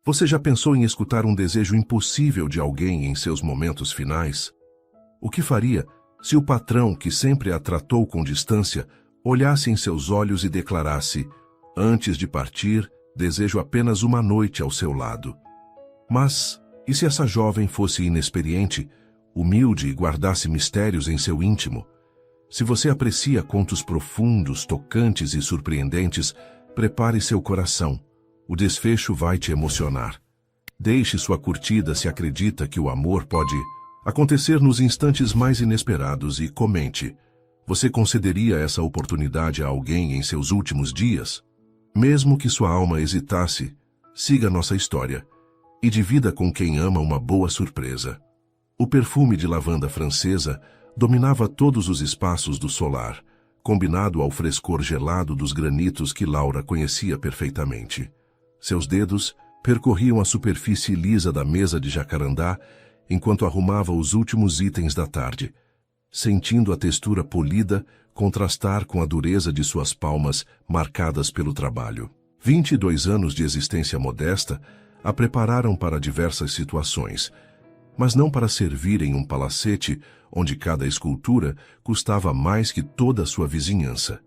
Você já pensou em escutar um desejo impossível de alguém em seus momentos finais? O que faria se o patrão, que sempre a tratou com distância, olhasse em seus olhos e declarasse: antes de partir, desejo apenas uma noite ao seu lado? Mas, e se essa jovem fosse inexperiente, humilde e guardasse mistérios em seu íntimo? Se você aprecia contos profundos, tocantes e surpreendentes, prepare seu coração. O desfecho vai te emocionar. Deixe sua curtida se acredita que o amor pode acontecer nos instantes mais inesperados e comente: você concederia essa oportunidade a alguém em seus últimos dias? Mesmo que sua alma hesitasse, siga nossa história e divida com quem ama uma boa surpresa. O perfume de lavanda francesa dominava todos os espaços do solar, combinado ao frescor gelado dos granitos que Laura conhecia perfeitamente. Seus dedos percorriam a superfície lisa da mesa de jacarandá enquanto arrumava os últimos itens da tarde, sentindo a textura polida contrastar com a dureza de suas palmas marcadas pelo trabalho. 22 anos de existência modesta a prepararam para diversas situações, mas não para servir em um palacete onde cada escultura custava mais que toda a sua vizinhança.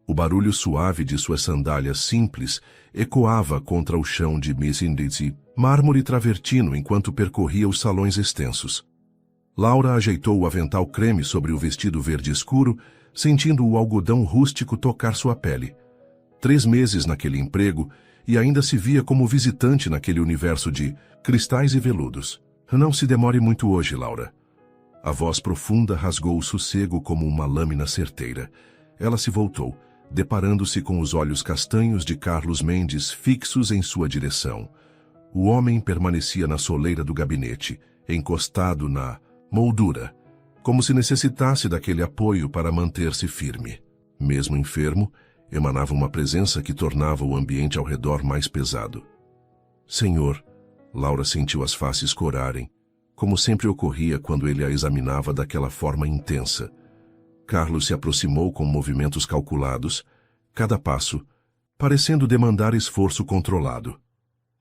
O barulho suave de suas sandálias simples ecoava contra o chão de Miss Indizi, mármore travertino enquanto percorria os salões extensos. Laura ajeitou o avental creme sobre o vestido verde escuro, sentindo o algodão rústico tocar sua pele. 3 meses naquele emprego e ainda se via como visitante naquele universo de cristais e veludos. Não se demore muito hoje, Laura. A voz profunda rasgou o sossego como uma lâmina certeira. Ela se voltou, deparando-se com os olhos castanhos de Carlos Mendes fixos em sua direção. O homem permanecia na soleira do gabinete, encostado na moldura, como se necessitasse daquele apoio para manter-se firme. Mesmo enfermo, emanava uma presença que tornava o ambiente ao redor mais pesado. Senhor, Laura sentiu as faces corarem, como sempre ocorria quando ele a examinava daquela forma intensa. Carlos se aproximou com movimentos calculados, cada passo, parecendo demandar esforço controlado.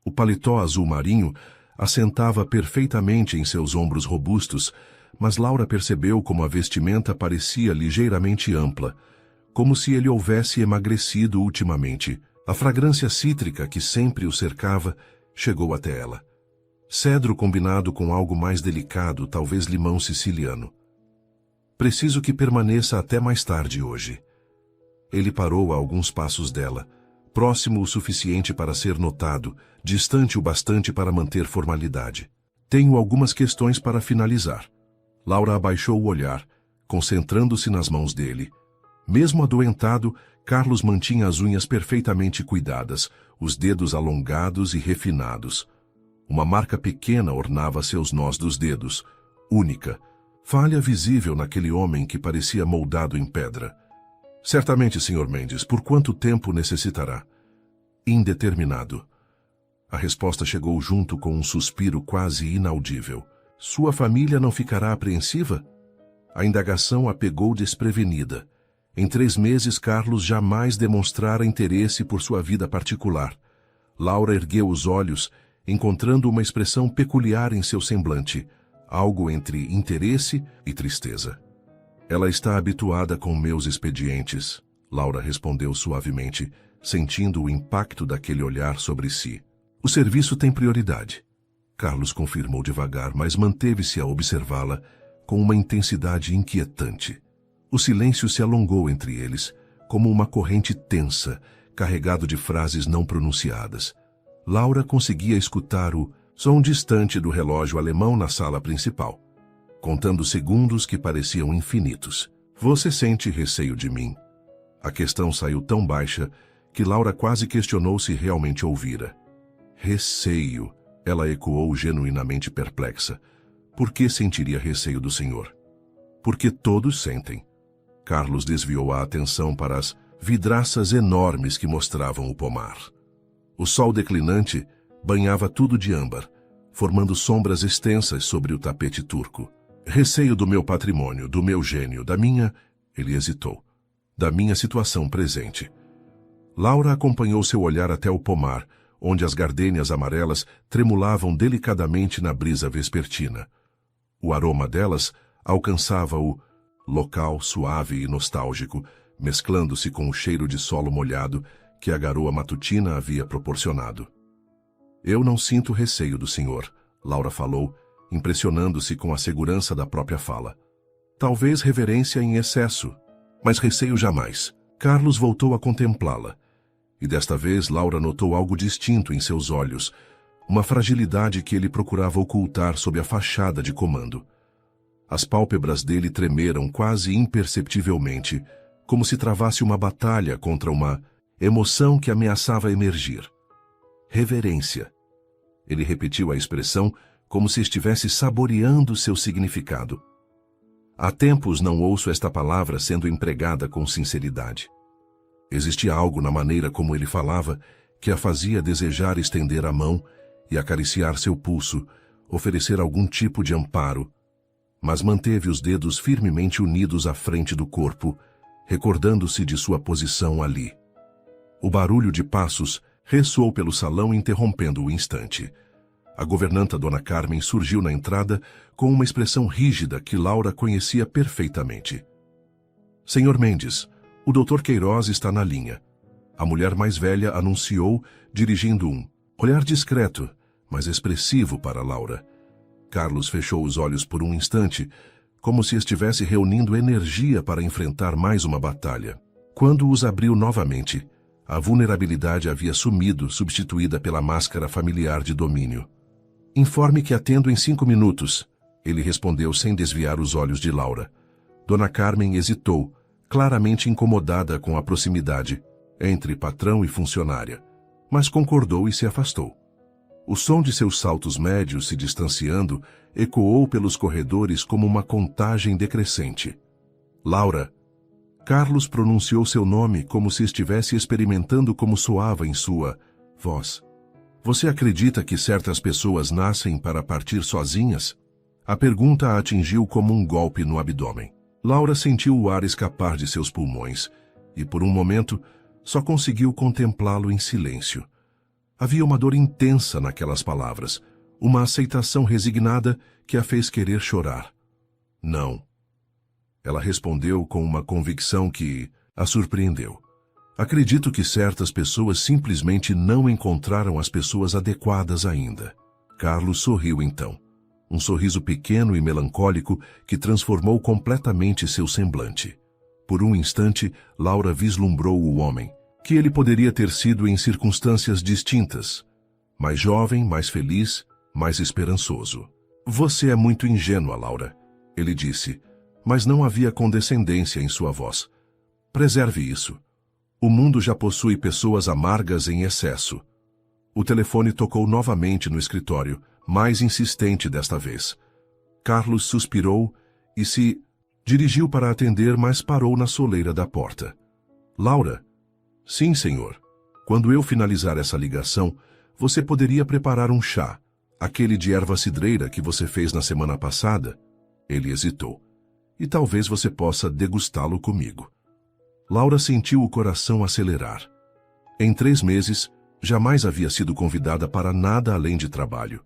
O paletó azul marinho assentava perfeitamente em seus ombros robustos, mas Laura percebeu como a vestimenta parecia ligeiramente ampla, como se ele houvesse emagrecido ultimamente. A fragrância cítrica que sempre o cercava chegou até ela. Cedro combinado com algo mais delicado, talvez limão siciliano. Preciso que permaneça até mais tarde hoje. Ele parou a alguns passos dela, próximo o suficiente para ser notado, distante o bastante para manter formalidade. Tenho algumas questões para finalizar. Laura abaixou o olhar, concentrando-se nas mãos dele. Mesmo adoentado, Carlos mantinha as unhas perfeitamente cuidadas, os dedos alongados e refinados. Uma marca pequena ornava seus nós dos dedos, única, falha visível naquele homem que parecia moldado em pedra. Certamente, Sr. Mendes, por quanto tempo necessitará? Indeterminado. A resposta chegou junto com um suspiro quase inaudível. Sua família não ficará apreensiva? A indagação a pegou desprevenida. Em 3 meses, Carlos jamais demonstrara interesse por sua vida particular. Laura ergueu os olhos, encontrando uma expressão peculiar em seu semblante, algo entre interesse e tristeza. Ela está habituada com meus expedientes, Laura respondeu suavemente, sentindo o impacto daquele olhar sobre si. O serviço tem prioridade. Carlos confirmou devagar, mas manteve-se a observá-la com uma intensidade inquietante. O silêncio se alongou entre eles, como uma corrente tensa, carregado de frases não pronunciadas. Laura conseguia escutar o som distante do relógio alemão na sala principal, contando segundos que pareciam infinitos. Você sente receio de mim? A questão saiu tão baixa que Laura quase questionou se realmente ouvira. Receio, ela ecoou genuinamente perplexa. Por que sentiria receio do senhor? Porque todos sentem. Carlos desviou a atenção para as vidraças enormes que mostravam o pomar. O sol declinante banhava tudo de âmbar, formando sombras extensas sobre o tapete turco. Receio do meu patrimônio, do meu gênio, da minha... Ele hesitou. Da minha situação presente. Laura acompanhou seu olhar até o pomar, onde as gardênias amarelas tremulavam delicadamente na brisa vespertina. O aroma delas alcançava o local suave e nostálgico, mesclando-se com o cheiro de solo molhado que a garoa matutina havia proporcionado. Eu não sinto receio do senhor, Laura falou, impressionando-se com a segurança da própria fala. Talvez reverência em excesso, mas receio jamais. Carlos voltou a contemplá-la. E desta vez Laura notou algo distinto em seus olhos, uma fragilidade que ele procurava ocultar sob a fachada de comando. As pálpebras dele tremeram quase imperceptivelmente, como se travasse uma batalha contra uma emoção que ameaçava emergir. Reverência. Ele repetiu a expressão como se estivesse saboreando seu significado. Há tempos não ouço esta palavra sendo empregada com sinceridade. Existia algo na maneira como ele falava que a fazia desejar estender a mão e acariciar seu pulso, oferecer algum tipo de amparo, mas manteve os dedos firmemente unidos à frente do corpo, recordando-se de sua posição ali. O barulho de passos ressoou pelo salão, interrompendo o instante. A governanta Dona Carmen surgiu na entrada com uma expressão rígida que Laura conhecia perfeitamente. Senhor Mendes, o Dr. Queiroz está na linha. A mulher mais velha anunciou, dirigindo um olhar discreto, mas expressivo para Laura. Carlos fechou os olhos por um instante, como se estivesse reunindo energia para enfrentar mais uma batalha. Quando os abriu novamente, a vulnerabilidade havia sumido, substituída pela máscara familiar de domínio. Informe que atendo em 5 minutos, ele respondeu sem desviar os olhos de Laura. Dona Carmen hesitou, claramente incomodada com a proximidade entre patrão e funcionária, mas concordou e se afastou. O som de seus saltos médios se distanciando ecoou pelos corredores como uma contagem decrescente. Laura. Carlos pronunciou seu nome como se estivesse experimentando como soava em sua voz. Você acredita que certas pessoas nascem para partir sozinhas? A pergunta a atingiu como um golpe no abdômen. Laura sentiu o ar escapar de seus pulmões e, por um momento, só conseguiu contemplá-lo em silêncio. Havia uma dor intensa naquelas palavras, uma aceitação resignada que a fez querer chorar. Não. Ela respondeu com uma convicção que a surpreendeu. Acredito que certas pessoas simplesmente não encontraram as pessoas adequadas ainda. Carlos sorriu então. Um sorriso pequeno e melancólico que transformou completamente seu semblante. Por um instante, Laura vislumbrou o homem, que ele poderia ter sido em circunstâncias distintas. Mais jovem, mais feliz, mais esperançoso. Você é muito ingênua, Laura, ele disse, mas não havia condescendência em sua voz. Preserve isso. O mundo já possui pessoas amargas em excesso. O telefone tocou novamente no escritório, mais insistente desta vez. Carlos suspirou e se dirigiu para atender, mas parou na soleira da porta. Laura? Sim, senhor. Quando eu finalizar essa ligação, você poderia preparar um chá, aquele de erva cidreira que você fez na semana passada? Ele hesitou. E talvez você possa degustá-lo comigo. Laura sentiu o coração acelerar. Em 3 meses, jamais havia sido convidada para nada além de trabalho.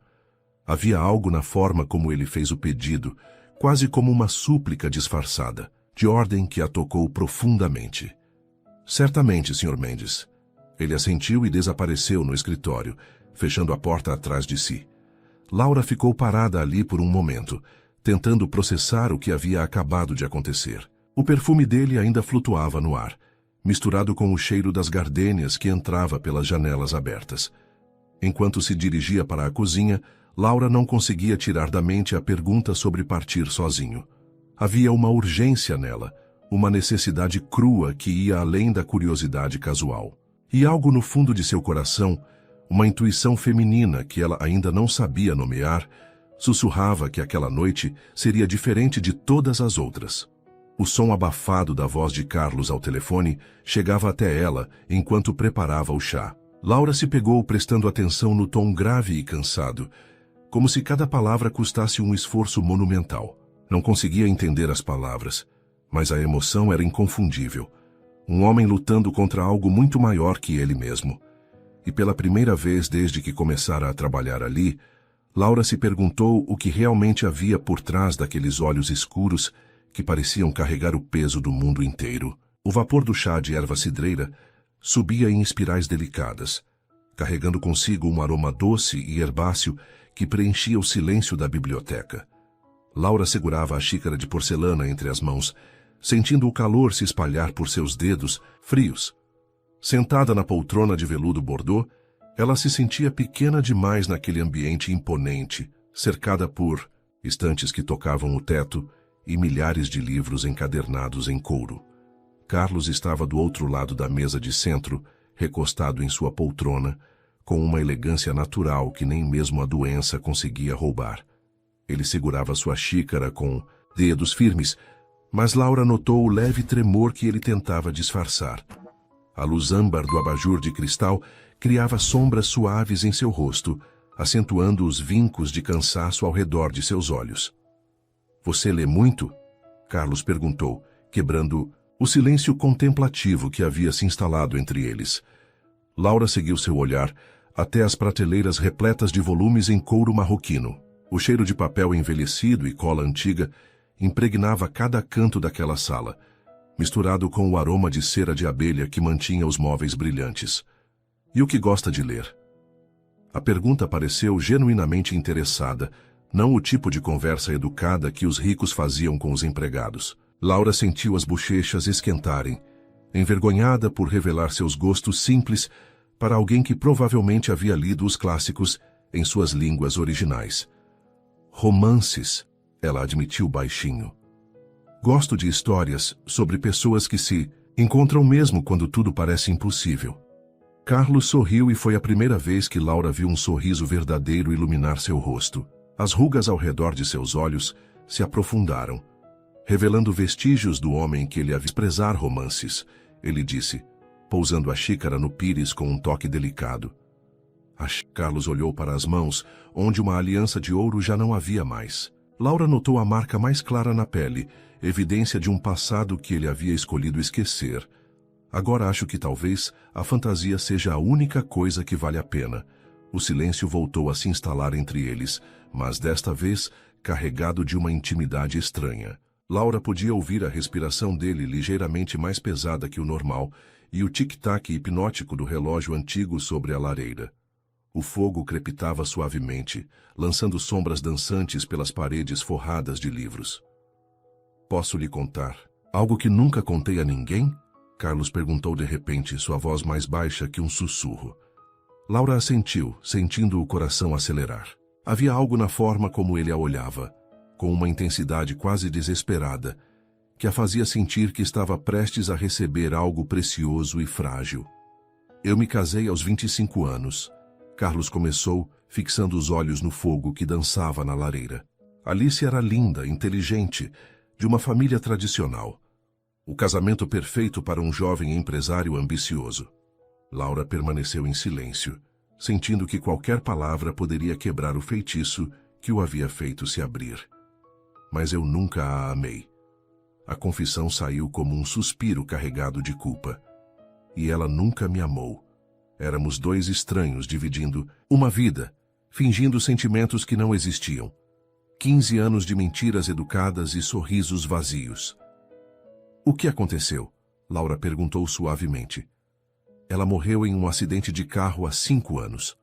Havia algo na forma como ele fez o pedido, quase como uma súplica disfarçada, de ordem que a tocou profundamente. Certamente, Sr. Mendes. Ele assentiu e desapareceu no escritório, fechando a porta atrás de si. Laura ficou parada ali por um momento, tentando processar o que havia acabado de acontecer. O perfume dele ainda flutuava no ar, misturado com o cheiro das gardênias que entrava pelas janelas abertas. Enquanto se dirigia para a cozinha, Laura não conseguia tirar da mente a pergunta sobre partir sozinho. Havia uma urgência nela, uma necessidade crua que ia além da curiosidade casual. E algo no fundo de seu coração, uma intuição feminina que ela ainda não sabia nomear, sussurrava que aquela noite seria diferente de todas as outras. O som abafado da voz de Carlos ao telefone chegava até ela enquanto preparava o chá. Laura se pegou prestando atenção no tom grave e cansado, como se cada palavra custasse um esforço monumental. Não conseguia entender as palavras, mas a emoção era inconfundível. Um homem lutando contra algo muito maior que ele mesmo. E pela primeira vez desde que começara a trabalhar ali, Laura se perguntou o que realmente havia por trás daqueles olhos escuros que pareciam carregar o peso do mundo inteiro. O vapor do chá de erva cidreira subia em espirais delicadas, carregando consigo um aroma doce e herbáceo que preenchia o silêncio da biblioteca. Laura segurava a xícara de porcelana entre as mãos, sentindo o calor se espalhar por seus dedos frios. Sentada na poltrona de veludo bordô, ela se sentia pequena demais naquele ambiente imponente, cercada por estantes que tocavam o teto e milhares de livros encadernados em couro. Carlos estava do outro lado da mesa de centro, recostado em sua poltrona, com uma elegância natural que nem mesmo a doença conseguia roubar. Ele segurava sua xícara com dedos firmes, mas Laura notou o leve tremor que ele tentava disfarçar. A luz âmbar do abajur de cristal criava sombras suaves em seu rosto, acentuando os vincos de cansaço ao redor de seus olhos. — Você lê muito? Carlos perguntou, quebrando o silêncio contemplativo que havia se instalado entre eles. Laura seguiu seu olhar até as prateleiras repletas de volumes em couro marroquino. O cheiro de papel envelhecido e cola antiga impregnava cada canto daquela sala, misturado com o aroma de cera de abelha que mantinha os móveis brilhantes. — E o que gosta de ler? A pergunta pareceu genuinamente interessada, não o tipo de conversa educada que os ricos faziam com os empregados. Laura sentiu as bochechas esquentarem, envergonhada por revelar seus gostos simples para alguém que provavelmente havia lido os clássicos em suas línguas originais. — Romances, ela admitiu baixinho. Gosto de histórias sobre pessoas que se encontram mesmo quando tudo parece impossível. Carlos sorriu e foi a primeira vez que Laura viu um sorriso verdadeiro iluminar seu rosto. As rugas ao redor de seus olhos se aprofundaram, revelando vestígios do homem que ele havia desprezar romances. Ele disse, pousando a xícara no pires com um toque delicado. Carlos olhou para as mãos, onde uma aliança de ouro já não havia mais. Laura notou a marca mais clara na pele, evidência de um passado que ele havia escolhido esquecer. Agora acho que talvez a fantasia seja a única coisa que vale a pena. O silêncio voltou a se instalar entre eles, mas desta vez carregado de uma intimidade estranha. Laura podia ouvir a respiração dele ligeiramente mais pesada que o normal e o tic-tac hipnótico do relógio antigo sobre a lareira. O fogo crepitava suavemente, lançando sombras dançantes pelas paredes forradas de livros. — Posso lhe contar algo que nunca contei a ninguém? Carlos perguntou de repente, sua voz mais baixa que um sussurro. Laura assentiu, sentindo o coração acelerar. Havia algo na forma como ele a olhava, com uma intensidade quase desesperada, que a fazia sentir que estava prestes a receber algo precioso e frágil. — Eu me casei aos 25 anos. Carlos começou, fixando os olhos no fogo que dançava na lareira. Alice era linda, inteligente, de uma família tradicional. O casamento perfeito para um jovem empresário ambicioso. Laura permaneceu em silêncio, sentindo que qualquer palavra poderia quebrar o feitiço que o havia feito se abrir. Mas eu nunca a amei. A confissão saiu como um suspiro carregado de culpa. E ela nunca me amou. Éramos dois estranhos dividindo uma vida, fingindo sentimentos que não existiam. 15 anos de mentiras educadas e sorrisos vazios. — O que aconteceu? Laura perguntou suavemente. — Ela morreu em um acidente de carro há 5 anos.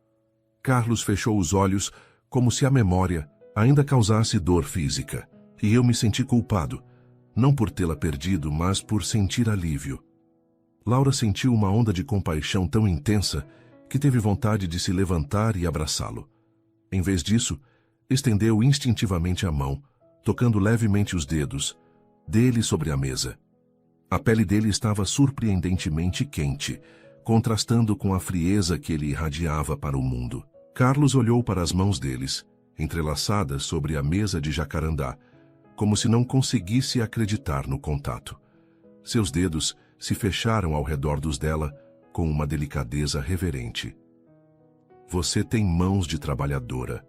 Carlos fechou os olhos como se a memória ainda causasse dor física. E eu me senti culpado, não por tê-la perdido, mas por sentir alívio. Laura sentiu uma onda de compaixão tão intensa que teve vontade de se levantar e abraçá-lo. Em vez disso, estendeu instintivamente a mão, tocando levemente os dedos dele sobre a mesa. A pele dele estava surpreendentemente quente, contrastando com a frieza que ele irradiava para o mundo. Carlos olhou para as mãos deles, entrelaçadas sobre a mesa de jacarandá, como se não conseguisse acreditar no contato. Seus dedos se fecharam ao redor dos dela com uma delicadeza reverente. — Você tem mãos de trabalhadora,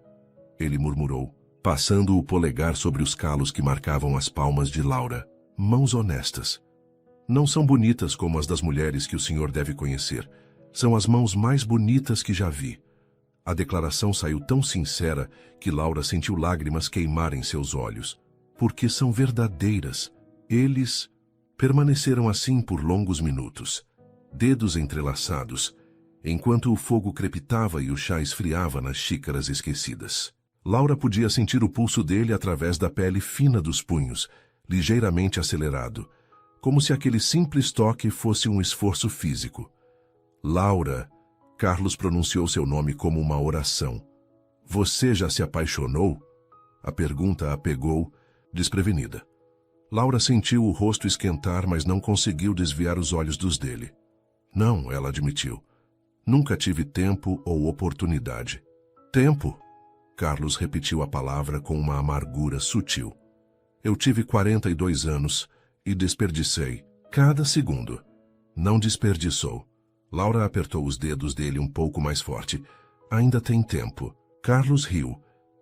ele murmurou, passando o polegar sobre os calos que marcavam as palmas de Laura. Mãos honestas. Não são bonitas como as das mulheres que o senhor deve conhecer, São as mãos mais bonitas que já vi. A declaração saiu tão sincera que Laura sentiu lágrimas queimarem seus olhos. Porque são verdadeiras. Eles permaneceram assim por longos minutos, dedos entrelaçados, enquanto o fogo crepitava e o chá esfriava nas xícaras esquecidas. Laura podia sentir o pulso dele através da pele fina dos punhos, ligeiramente acelerado, como se aquele simples toque fosse um esforço físico. Laura, Carlos pronunciou seu nome como uma oração. Você já se apaixonou? A pergunta a pegou desprevenida. Laura sentiu o rosto esquentar, mas não conseguiu desviar os olhos dos dele. Não, ela admitiu. Nunca tive tempo ou oportunidade. Tempo? Carlos repetiu a palavra com uma amargura sutil. Eu tive 42 anos e desperdicei cada segundo. Não desperdiçou. Laura apertou os dedos dele um pouco mais forte. Ainda tem tempo. Carlos riu,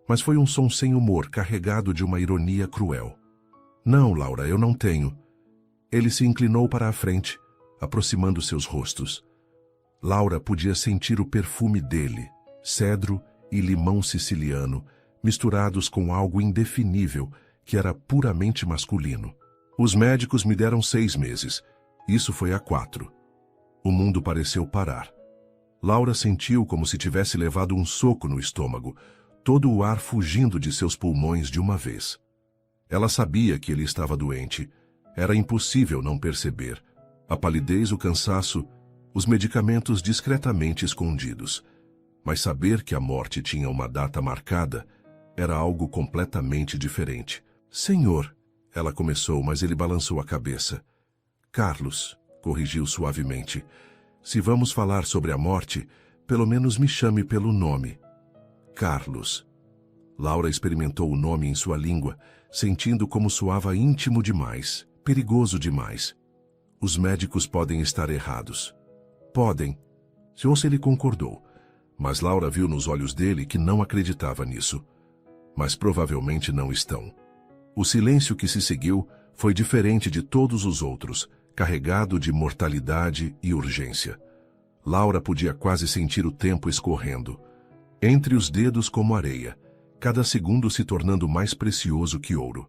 mas foi um som sem humor, carregado de uma ironia cruel. Não, Laura, eu não tenho. Ele se inclinou para a frente, aproximando seus rostos. Laura podia sentir o perfume dele, cedro e limão siciliano, misturados com algo indefinível que era puramente masculino. Os médicos me deram 6 meses. Isso foi há 4. O mundo pareceu parar. Laura sentiu como se tivesse levado um soco no estômago, todo o ar fugindo de seus pulmões de uma vez. Ela sabia que ele estava doente. Era impossível não perceber. A palidez, o cansaço, os medicamentos discretamente escondidos. Mas saber que a morte tinha uma data marcada era algo completamente diferente. Senhor, ela começou, mas ele balançou a cabeça. Carlos, corrigiu suavemente, se vamos falar sobre a morte, pelo menos me chame pelo nome. Carlos. Laura experimentou o nome em sua língua, sentindo como soava íntimo demais, perigoso demais. Os médicos podem estar errados. Podem. Ou se ele concordou. Mas Laura viu nos olhos dele que não acreditava nisso. Mas provavelmente não estão. O silêncio que se seguiu foi diferente de todos os outros, carregado de mortalidade e urgência. Laura podia quase sentir o tempo escorrendo, entre os dedos como areia, cada segundo se tornando mais precioso que ouro.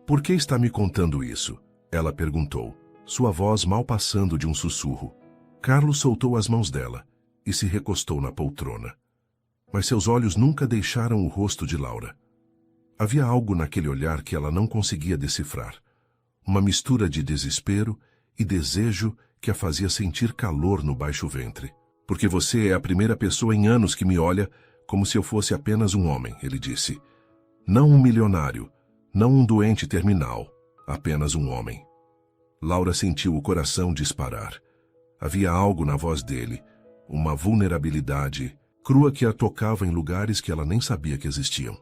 Por que está me contando isso? Ela perguntou, sua voz mal passando de um sussurro. Carlos soltou as mãos dela e se recostou na poltrona. Mas seus olhos nunca deixaram o rosto de Laura. Havia algo naquele olhar que ela não conseguia decifrar. Uma mistura de desespero e desejo que a fazia sentir calor no baixo ventre. Porque você é a primeira pessoa em anos que me olha como se eu fosse apenas um homem, ele disse. Não um milionário, não um doente terminal, apenas um homem. Laura sentiu o coração disparar. Havia algo na voz dele, uma vulnerabilidade crua que a tocava em lugares que ela nem sabia que existiam.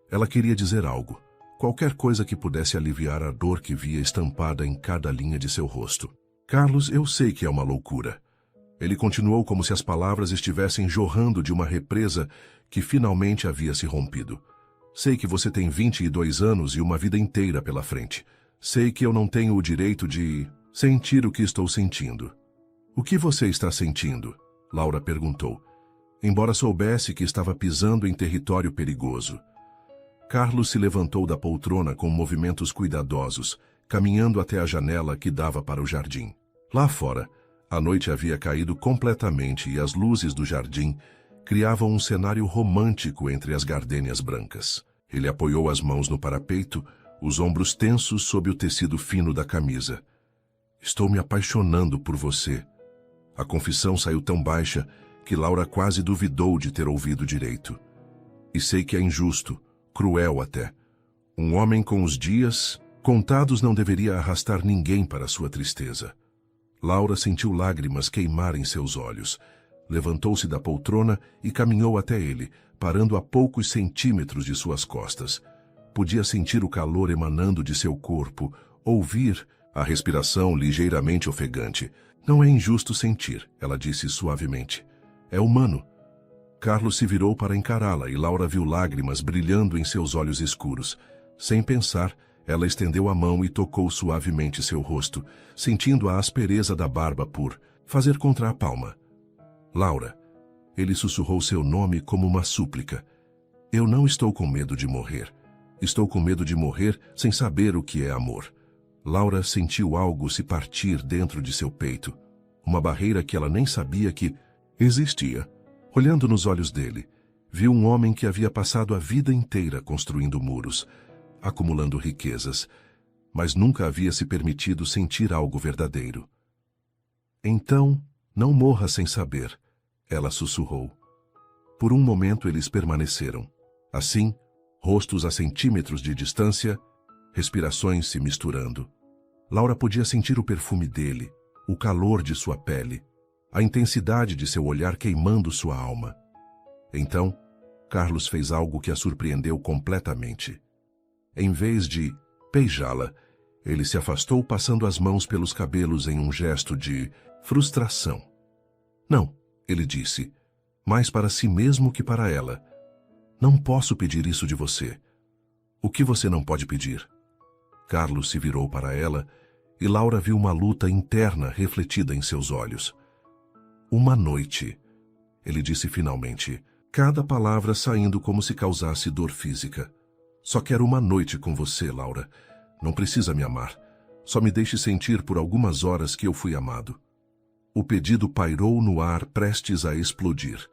Ela queria dizer algo, qualquer coisa que pudesse aliviar a dor que via estampada em cada linha de seu rosto. Carlos, eu sei que é uma loucura. Ele continuou como se as palavras estivessem jorrando de uma represa que finalmente havia se rompido. Sei que você tem 22 anos e uma vida inteira pela frente. Sei que eu não tenho o direito de sentir o que estou sentindo. O que você está sentindo? Laura perguntou, embora soubesse que estava pisando em território perigoso. Carlos se levantou da poltrona com movimentos cuidadosos, caminhando até a janela que dava para o jardim. Lá fora, a noite havia caído completamente e as luzes do jardim criavam um cenário romântico entre as gardênias brancas. Ele apoiou as mãos no parapeito, os ombros tensos sob o tecido fino da camisa. Estou me apaixonando por você. A confissão saiu tão baixa que Laura quase duvidou de ter ouvido direito. E sei que é injusto, cruel até. Um homem com os dias contados não deveria arrastar ninguém para sua tristeza. Laura sentiu lágrimas queimarem seus olhos. Levantou-se da poltrona e caminhou até ele, parando a poucos centímetros de suas costas. Podia sentir o calor emanando de seu corpo, ouvir a respiração ligeiramente ofegante. Não é injusto sentir, ela disse suavemente. É humano. Carlos se virou para encará-la e Laura viu lágrimas brilhando em seus olhos escuros. Sem pensar, ela estendeu a mão e tocou suavemente seu rosto, sentindo a aspereza da barba por fazer contra a palma. Laura. Ele sussurrou seu nome como uma súplica. Eu não estou com medo de morrer. Estou com medo de morrer sem saber o que é amor. Laura sentiu algo se partir dentro de seu peito. Uma barreira que ela nem sabia que existia. Olhando nos olhos dele, viu um homem que havia passado a vida inteira construindo muros, acumulando riquezas, mas nunca havia se permitido sentir algo verdadeiro. Então, não morra sem saber, ela sussurrou. Por um momento eles permaneceram. Assim, rostos a centímetros de distância, respirações se misturando. Laura podia sentir o perfume dele, o calor de sua pele, a intensidade de seu olhar queimando sua alma. Então, Carlos fez algo que a surpreendeu completamente. Em vez de beijá-la, ele se afastou passando as mãos pelos cabelos em um gesto de frustração. Não, ele disse, mais para si mesmo que para ela. Não posso pedir isso de você. O que você não pode pedir? Carlos se virou para ela e Laura viu uma luta interna refletida em seus olhos. Uma noite, ele disse finalmente, cada palavra saindo como se causasse dor física. Só quero uma noite com você, Laura. Não precisa me amar. Só me deixe sentir por algumas horas que eu fui amado. O pedido pairou no ar prestes a explodir.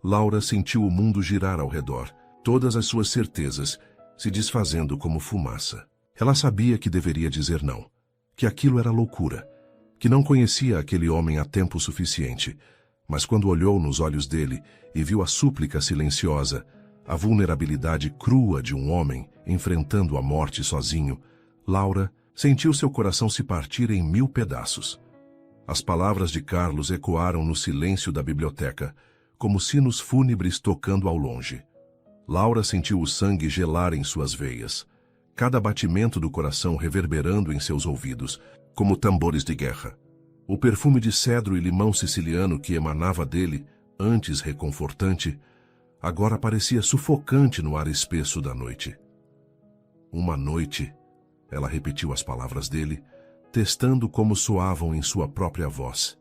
Laura sentiu o mundo girar ao redor, todas as suas certezas se desfazendo como fumaça. Ela sabia que deveria dizer não, que aquilo era loucura, que não conhecia aquele homem há tempo suficiente, mas quando olhou nos olhos dele e viu a súplica silenciosa, a vulnerabilidade crua de um homem enfrentando a morte sozinho, Laura sentiu seu coração se partir em 1000 pedaços. As palavras de Carlos ecoaram no silêncio da biblioteca, como sinos fúnebres tocando ao longe. Laura sentiu o sangue gelar em suas veias, cada batimento do coração reverberando em seus ouvidos, como tambores de guerra. O perfume de cedro e limão siciliano que emanava dele, antes reconfortante, agora parecia sufocante no ar espesso da noite. Uma noite, ela repetiu as palavras dele, testando como soavam em sua própria voz.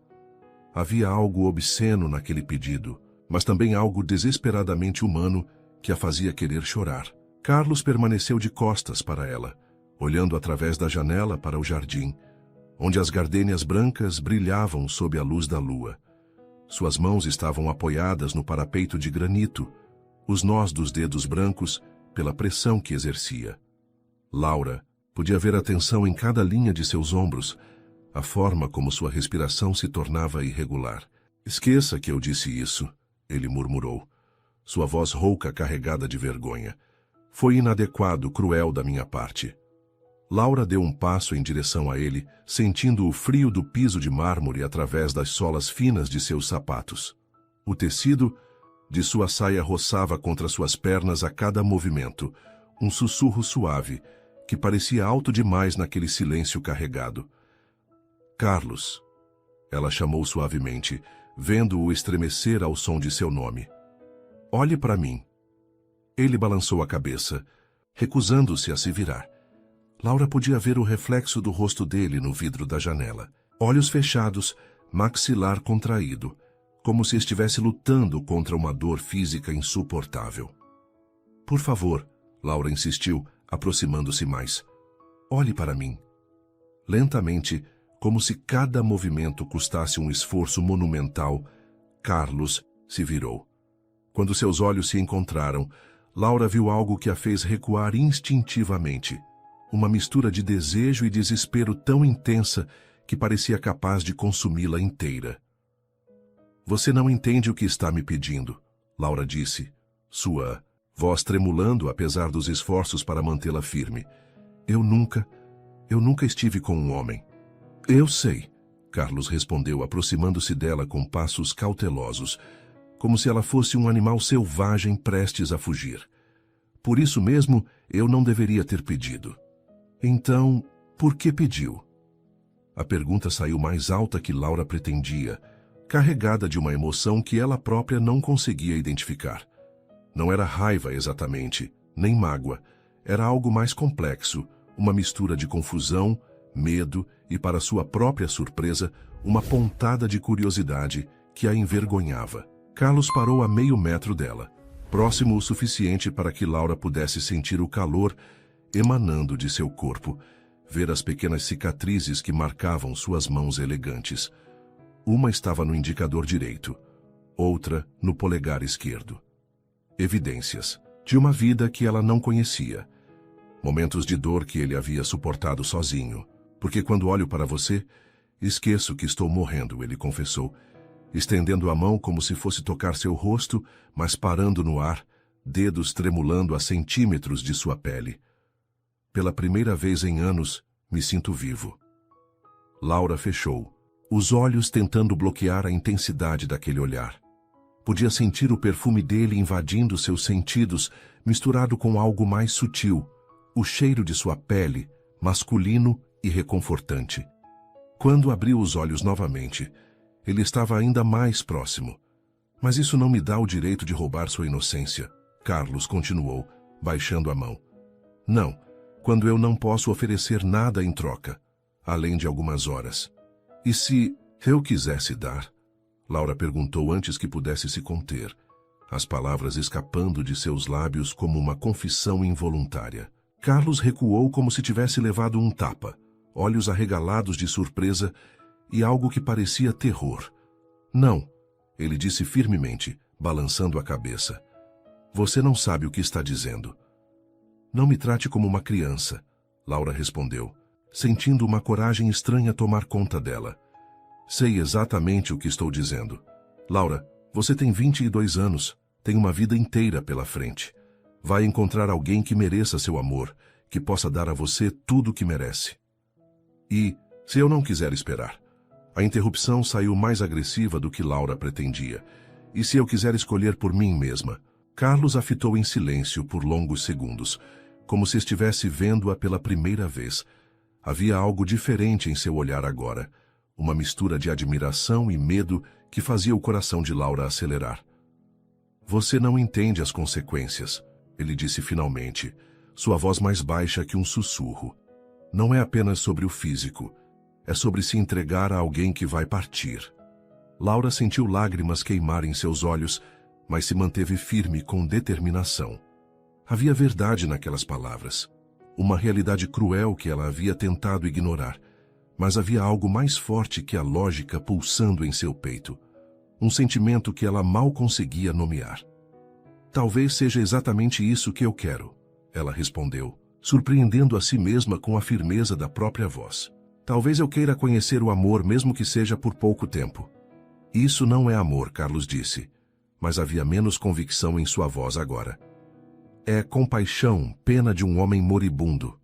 Havia algo obsceno naquele pedido, mas também algo desesperadamente humano que a fazia querer chorar. Carlos permaneceu de costas para ela, olhando através da janela para o jardim, onde as gardênias brancas brilhavam sob a luz da lua. Suas mãos estavam apoiadas no parapeito de granito, os nós dos dedos brancos pela pressão que exercia. Laura podia ver a tensão em cada linha de seus ombros, a forma como sua respiração se tornava irregular. Esqueça que eu disse isso, ele murmurou, sua voz rouca carregada de vergonha. Foi inadequado, cruel da minha parte. Laura deu um passo em direção a ele, sentindo o frio do piso de mármore através das solas finas de seus sapatos. O tecido de sua saia roçava contra suas pernas a cada movimento, um sussurro suave, que parecia alto demais naquele silêncio carregado. Carlos, ela chamou suavemente, vendo-o estremecer ao som de seu nome. Olhe para mim. Ele balançou a cabeça, recusando-se a se virar. Laura podia ver o reflexo do rosto dele no vidro da janela. Olhos fechados, maxilar contraído, como se estivesse lutando contra uma dor física insuportável. Por favor, Laura insistiu, aproximando-se mais. Olhe para mim. Lentamente, como se cada movimento custasse um esforço monumental, Carlos se virou. Quando seus olhos se encontraram, Laura viu algo que a fez recuar instintivamente. Uma mistura de desejo e desespero tão intensa que parecia capaz de consumi-la inteira. Você não entende o que está me pedindo, Laura disse, sua voz tremulando apesar dos esforços para mantê-la firme. Eu nunca estive com um homem. Eu sei, Carlos respondeu, aproximando-se dela com passos cautelosos, como se ela fosse um animal selvagem prestes a fugir. Por isso mesmo, eu não deveria ter pedido. Então, por que pediu? A pergunta saiu mais alta que Laura pretendia, carregada de uma emoção que ela própria não conseguia identificar. Não era raiva exatamente, nem mágoa. Era algo mais complexo, uma mistura de confusão, medo e, para sua própria surpresa, uma pontada de curiosidade que a envergonhava. Carlos parou a meio metro dela, próximo o suficiente para que Laura pudesse sentir o calor emanando de seu corpo, ver as pequenas cicatrizes que marcavam suas mãos elegantes. Uma estava no indicador direito, outra no polegar esquerdo. Evidências de uma vida que ela não conhecia. Momentos de dor que ele havia suportado sozinho. Porque quando olho para você, esqueço que estou morrendo, ele confessou, estendendo a mão como se fosse tocar seu rosto, mas parando no ar, dedos tremulando a centímetros de sua pele. Pela primeira vez em anos, me sinto vivo. Laura fechou, os olhos tentando bloquear a intensidade daquele olhar. Podia sentir o perfume dele invadindo seus sentidos, misturado com algo mais sutil, o cheiro de sua pele, masculino e reconfortante. Quando abriu os olhos novamente, ele estava ainda mais próximo. Mas isso não me dá o direito de roubar sua inocência, Carlos continuou, baixando a mão. Não, quando eu não posso oferecer nada em troca, além de algumas horas. E se eu quisesse dar? Laura perguntou antes que pudesse se conter, as palavras escapando de seus lábios como uma confissão involuntária. Carlos recuou como se tivesse levado um tapa, olhos arregalados de surpresa e algo que parecia terror. Não, ele disse firmemente, balançando a cabeça. Você não sabe o que está dizendo. Não me trate como uma criança, Laura respondeu, sentindo uma coragem estranha tomar conta dela. Sei exatamente o que estou dizendo. Laura, você tem 22 anos, tem uma vida inteira pela frente. Vai encontrar alguém que mereça seu amor, que possa dar a você tudo o que merece. E, se eu não quiser esperar? A interrupção saiu mais agressiva do que Laura pretendia. E se eu quiser escolher por mim mesma? Carlos a fitou em silêncio por longos segundos, como se estivesse vendo-a pela primeira vez. Havia algo diferente em seu olhar agora, uma mistura de admiração e medo que fazia o coração de Laura acelerar. Você não entende as consequências, ele disse finalmente, sua voz mais baixa que um sussurro. Não é apenas sobre o físico, é sobre se entregar a alguém que vai partir. Laura sentiu lágrimas queimarem seus olhos, mas se manteve firme com determinação. Havia verdade naquelas palavras, uma realidade cruel que ela havia tentado ignorar, mas havia algo mais forte que a lógica pulsando em seu peito, um sentimento que ela mal conseguia nomear. Talvez seja exatamente isso que eu quero, ela respondeu, surpreendendo a si mesma com a firmeza da própria voz. Talvez eu queira conhecer o amor mesmo que seja por pouco tempo. Isso não é amor, Carlos disse, mas havia menos convicção em sua voz agora. É compaixão, pena de um homem moribundo.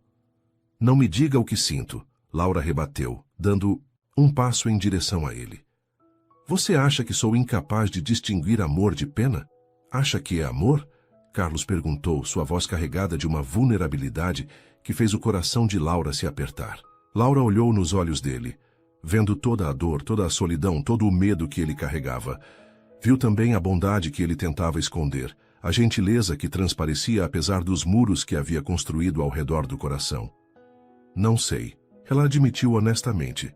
Não me diga o que sinto, Laura rebateu, dando um passo em direção a ele. Você acha que sou incapaz de distinguir amor de pena? Acha que é amor? Carlos perguntou, sua voz carregada de uma vulnerabilidade que fez o coração de Laura se apertar. Laura olhou nos olhos dele, vendo toda a dor, toda a solidão, todo o medo que ele carregava. Viu também a bondade que ele tentava esconder, a gentileza que transparecia apesar dos muros que havia construído ao redor do coração. Não sei, ela admitiu honestamente,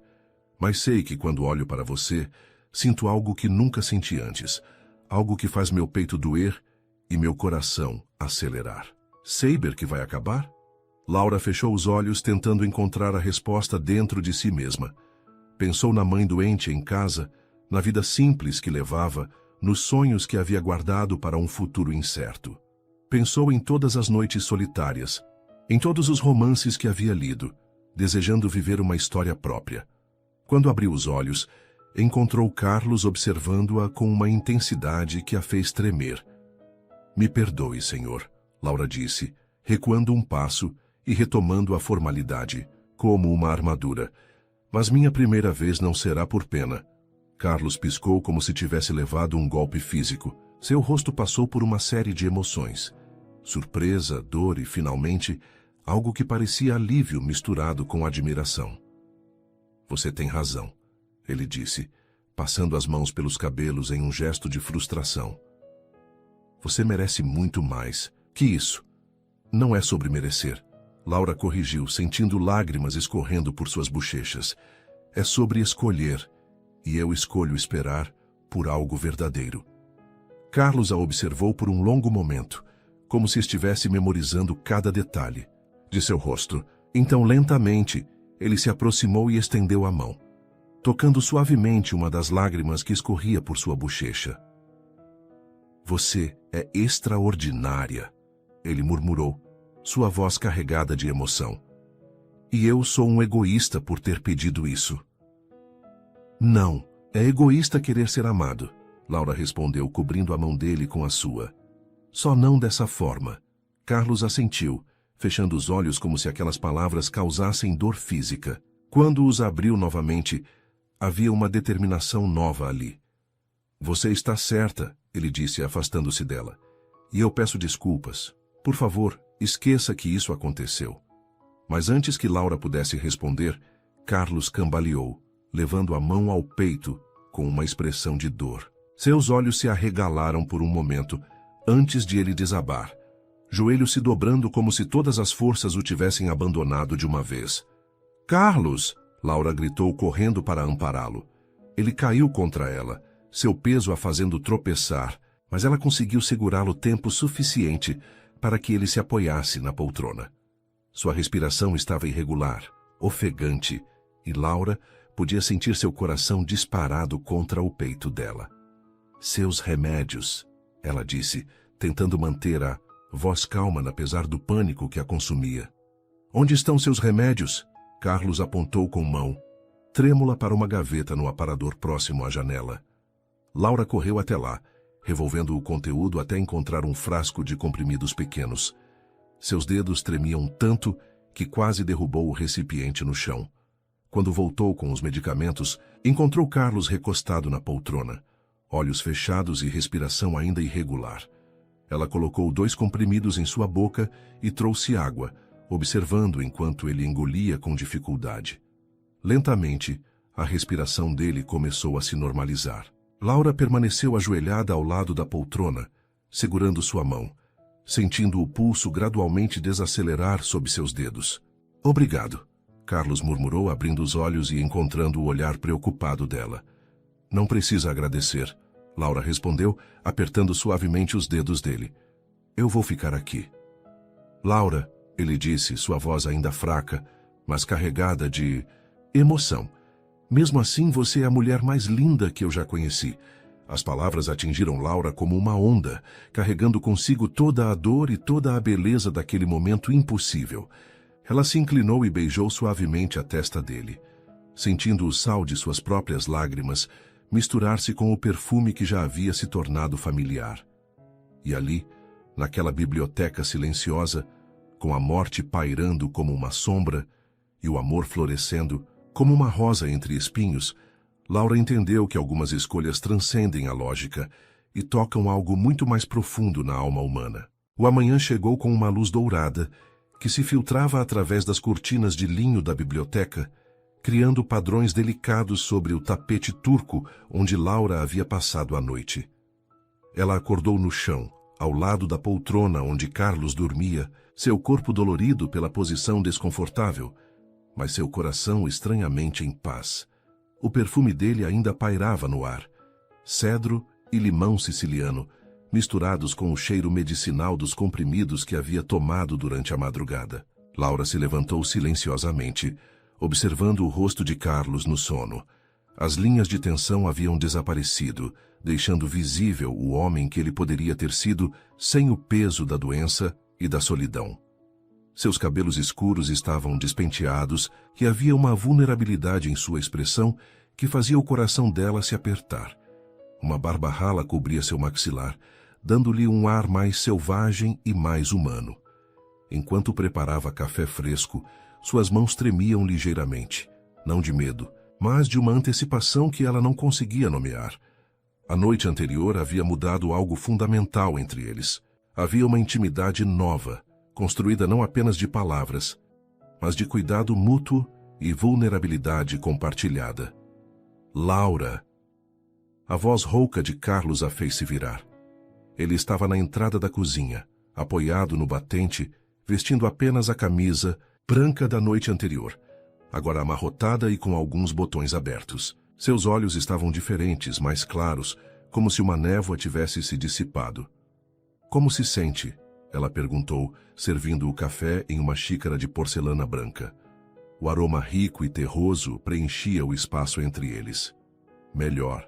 mas sei que quando olho para você, sinto algo que nunca senti antes, algo que faz meu peito doer e meu coração acelerar. Saber que vai acabar? Laura fechou os olhos tentando encontrar a resposta dentro de si mesma. Pensou na mãe doente em casa, na vida simples que levava, nos sonhos que havia guardado para um futuro incerto. Pensou em todas as noites solitárias, em todos os romances que havia lido, desejando viver uma história própria. Quando abriu os olhos, encontrou Carlos observando-a com uma intensidade que a fez tremer. Me perdoe, senhor, Laura disse, recuando um passo e retomando a formalidade, como uma armadura. Mas minha primeira vez não será por pena. Carlos piscou como se tivesse levado um golpe físico. Seu rosto passou por uma série de emoções. Surpresa, dor e, finalmente, algo que parecia alívio misturado com admiração. Você tem razão, ele disse, passando as mãos pelos cabelos em um gesto de frustração. Você merece muito mais que isso. Não é sobre merecer. Laura corrigiu, sentindo lágrimas escorrendo por suas bochechas. É sobre escolher, e eu escolho esperar por algo verdadeiro. Carlos a observou por um longo momento, como se estivesse memorizando cada detalhe de seu rosto. Então, lentamente, ele se aproximou e estendeu a mão, tocando suavemente uma das lágrimas que escorria por sua bochecha. "Você é extraordinária", ele murmurou, sua voz carregada de emoção. "E eu sou um egoísta por ter pedido isso." "Não, é egoísta querer ser amado", Laura respondeu, cobrindo a mão dele com a sua. "Só não dessa forma." Carlos assentiu, fechando os olhos como se aquelas palavras causassem dor física. Quando os abriu novamente, havia uma determinação nova ali. "Você está certa", ele disse, afastando-se dela. "E eu peço desculpas. Por favor, esqueça que isso aconteceu." Mas antes que Laura pudesse responder, Carlos cambaleou, levando a mão ao peito com uma expressão de dor. Seus olhos se arregalaram por um momento, antes de ele desabar, joelhos se dobrando como se todas as forças o tivessem abandonado de uma vez. "Carlos!" Laura gritou, correndo para ampará-lo. Ele caiu contra ela, seu peso a fazendo tropeçar, mas ela conseguiu segurá-lo tempo suficiente para que ele se apoiasse na poltrona. Sua respiração estava irregular, ofegante, e Laura podia sentir seu coração disparado contra o peito dela. "Seus remédios", ela disse, tentando manter a voz calma apesar do pânico que a consumia. "Onde estão seus remédios?" Carlos apontou com mão, trêmula, para uma gaveta no aparador próximo à janela. Laura correu até lá, revolvendo o conteúdo até encontrar um frasco de comprimidos pequenos. Seus dedos tremiam tanto que quase derrubou o recipiente no chão. Quando voltou com os medicamentos, encontrou Carlos recostado na poltrona, olhos fechados e respiração ainda irregular. Ela colocou 2 comprimidos em sua boca e trouxe água, observando enquanto ele engolia com dificuldade. Lentamente, a respiração dele começou a se normalizar. Laura permaneceu ajoelhada ao lado da poltrona, segurando sua mão, sentindo o pulso gradualmente desacelerar sob seus dedos. "Obrigado", Carlos murmurou, abrindo os olhos e encontrando o olhar preocupado dela. "Não precisa agradecer", Laura respondeu, apertando suavemente os dedos dele. "Eu vou ficar aqui." "Laura", ele disse, sua voz ainda fraca, mas carregada de emoção. "Mesmo assim, você é a mulher mais linda que eu já conheci." As palavras atingiram Laura como uma onda, carregando consigo toda a dor e toda a beleza daquele momento impossível. Ela se inclinou e beijou suavemente a testa dele, sentindo o sal de suas próprias lágrimas misturar-se com o perfume que já havia se tornado familiar. E ali, naquela biblioteca silenciosa, com a morte pairando como uma sombra e o amor florescendo como uma rosa entre espinhos, Laura entendeu que algumas escolhas transcendem a lógica e tocam algo muito mais profundo na alma humana. O amanhã chegou com uma luz dourada que se filtrava através das cortinas de linho da biblioteca, criando padrões delicados sobre o tapete turco onde Laura havia passado a noite. Ela acordou no chão, ao lado da poltrona onde Carlos dormia, seu corpo dolorido pela posição desconfortável, mas seu coração estranhamente em paz. O perfume dele ainda pairava no ar, cedro e limão siciliano, misturados com o cheiro medicinal dos comprimidos que havia tomado durante a madrugada. Laura se levantou silenciosamente, observando o rosto de Carlos no sono. As linhas de tensão haviam desaparecido, deixando visível o homem que ele poderia ter sido sem o peso da doença e da solidão. Seus cabelos escuros estavam despenteados e havia uma vulnerabilidade em sua expressão que fazia o coração dela se apertar. Uma barba rala cobria seu maxilar, dando-lhe um ar mais selvagem e mais humano. Enquanto preparava café fresco, suas mãos tremiam ligeiramente, não de medo, mas de uma antecipação que ela não conseguia nomear. A noite anterior havia mudado algo fundamental entre eles. Havia uma intimidade nova, construída não apenas de palavras, mas de cuidado mútuo e vulnerabilidade compartilhada. "Laura!" A voz rouca de Carlos a fez se virar. Ele estava na entrada da cozinha, apoiado no batente, vestindo apenas a camisa branca da noite anterior, agora amarrotada e com alguns botões abertos. Seus olhos estavam diferentes, mais claros, como se uma névoa tivesse se dissipado. Como se sente? Ela perguntou, servindo o café em uma xícara de porcelana branca. O aroma rico e terroso preenchia o espaço entre eles. Melhor.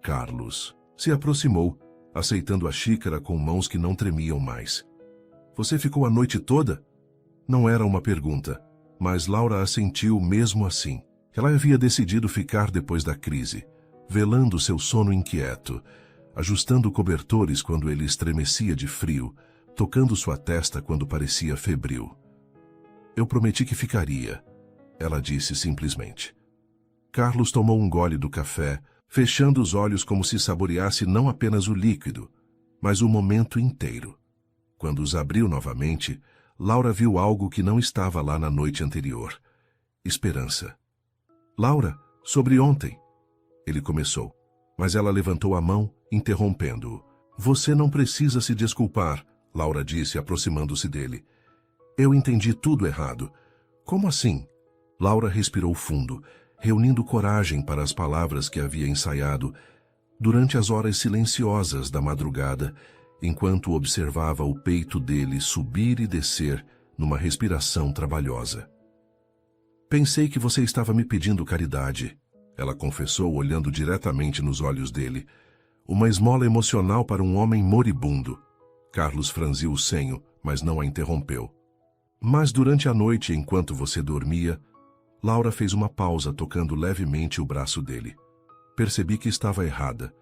Carlos se aproximou, aceitando a xícara com mãos que não tremiam mais. Você ficou a noite toda? Não era uma pergunta, mas Laura assentiu mesmo assim. Ela havia decidido ficar depois da crise, velando seu sono inquieto, ajustando cobertores quando ele estremecia de frio, tocando sua testa quando parecia febril. Eu prometi que ficaria, ela disse simplesmente. Carlos tomou um gole do café, fechando os olhos como se saboreasse não apenas o líquido, mas o momento inteiro. Quando os abriu novamente, Laura viu algo que não estava lá na noite anterior. Esperança. Laura, sobre ontem. Ele começou, mas ela levantou a mão, interrompendo-o. Você não precisa se desculpar, Laura disse, aproximando-se dele. Eu entendi tudo errado. Como assim? Laura respirou fundo, reunindo coragem para as palavras que havia ensaiado durante as horas silenciosas da madrugada, enquanto observava o peito dele subir e descer numa respiração trabalhosa. Pensei que você estava me pedindo caridade, ela confessou olhando diretamente nos olhos dele. Uma esmola emocional para um homem moribundo. Carlos franziu o senho, mas não a interrompeu. Mas durante a noite, enquanto você dormia, Laura fez uma pausa tocando levemente o braço dele. Percebi que estava errada.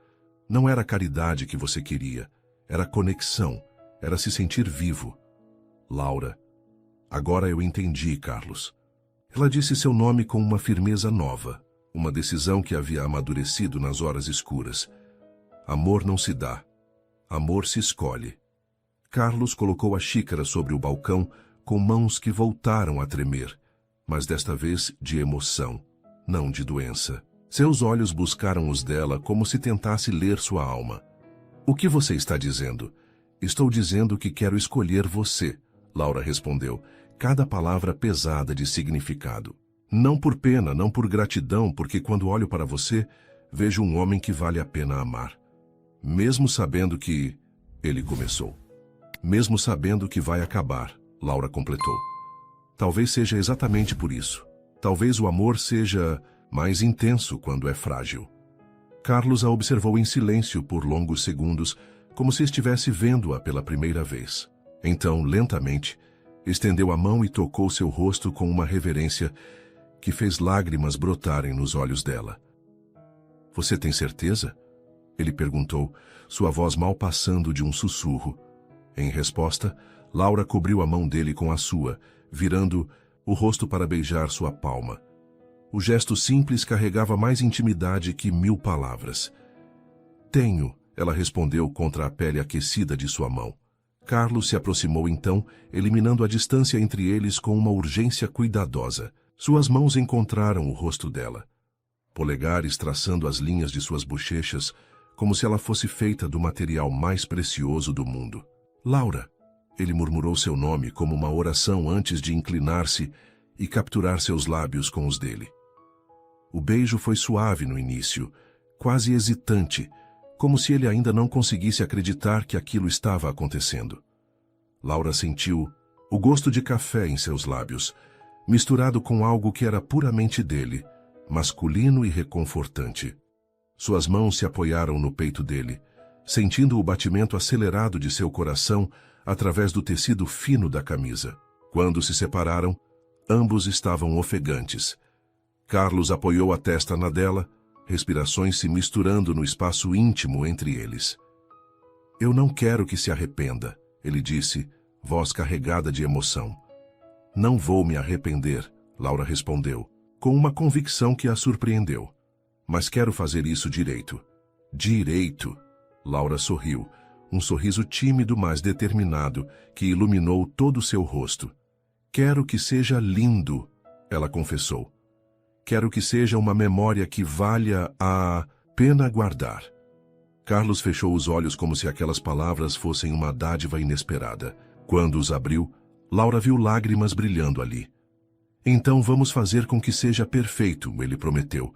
Não era caridade que você queria. Era conexão. Era se sentir vivo. Laura. Agora eu entendi, Carlos. Ela disse seu nome com uma firmeza nova. Uma decisão que havia amadurecido nas horas escuras. Amor não se dá. Amor se escolhe. Carlos colocou a xícara sobre o balcão com mãos que voltaram a tremer, mas desta vez de emoção, não de doença. Seus olhos buscaram os dela como se tentasse ler sua alma. O que você está dizendo? Estou dizendo que quero escolher você, Laura respondeu, cada palavra pesada de significado. Não por pena, não por gratidão, porque quando olho para você, vejo um homem que vale a pena amar. Mesmo sabendo que... Ele começou. Mesmo sabendo que vai acabar, Laura completou. Talvez seja exatamente por isso. Talvez o amor seja mais intenso quando é frágil. Carlos a observou em silêncio por longos segundos, como se estivesse vendo-a pela primeira vez. Então, lentamente, estendeu a mão e tocou seu rosto com uma reverência que fez lágrimas brotarem nos olhos dela. Você tem certeza? Ele perguntou, sua voz mal passando de um sussurro. Em resposta, Laura cobriu a mão dele com a sua, virando o rosto para beijar sua palma. O gesto simples carregava mais intimidade que 1000 palavras. Tenho, ela respondeu contra a pele aquecida de sua mão. Carlos se aproximou então, eliminando a distância entre eles com uma urgência cuidadosa. Suas mãos encontraram o rosto dela. Polegares traçando as linhas de suas bochechas, como se ela fosse feita do material mais precioso do mundo. Laura. Ele murmurou seu nome como uma oração antes de inclinar-se e capturar seus lábios com os dele. O beijo foi suave no início, quase hesitante, como se ele ainda não conseguisse acreditar que aquilo estava acontecendo. Laura sentiu o gosto de café em seus lábios, misturado com algo que era puramente dele, masculino e reconfortante. Suas mãos se apoiaram no peito dele, sentindo o batimento acelerado de seu coração através do tecido fino da camisa. Quando se separaram, ambos estavam ofegantes. Carlos apoiou a testa na dela, respirações se misturando no espaço íntimo entre eles. Eu não quero que se arrependa, ele disse, voz carregada de emoção. Não vou me arrepender, Laura respondeu, com uma convicção que a surpreendeu. Mas quero fazer isso direito. Direito, Laura sorriu, um sorriso tímido mas determinado que iluminou todo o seu rosto. Quero que seja lindo, ela confessou. Quero que seja uma memória que valha a pena guardar. Carlos fechou os olhos como se aquelas palavras fossem uma dádiva inesperada. Quando os abriu, Laura viu lágrimas brilhando ali. Então vamos fazer com que seja perfeito, ele prometeu.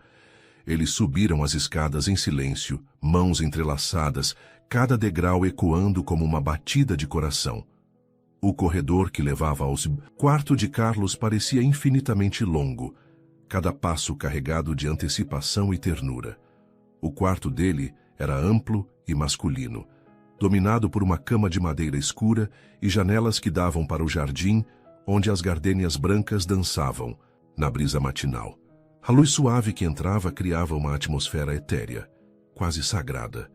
Eles subiram as escadas em silêncio, mãos entrelaçadas, cada degrau ecoando como uma batida de coração. O corredor que levava ao quarto de Carlos parecia infinitamente longo, cada passo carregado de antecipação e ternura. O quarto dele era amplo e masculino, dominado por uma cama de madeira escura e janelas que davam para o jardim, onde as gardênias brancas dançavam, na brisa matinal. A luz suave que entrava criava uma atmosfera etérea, quase sagrada.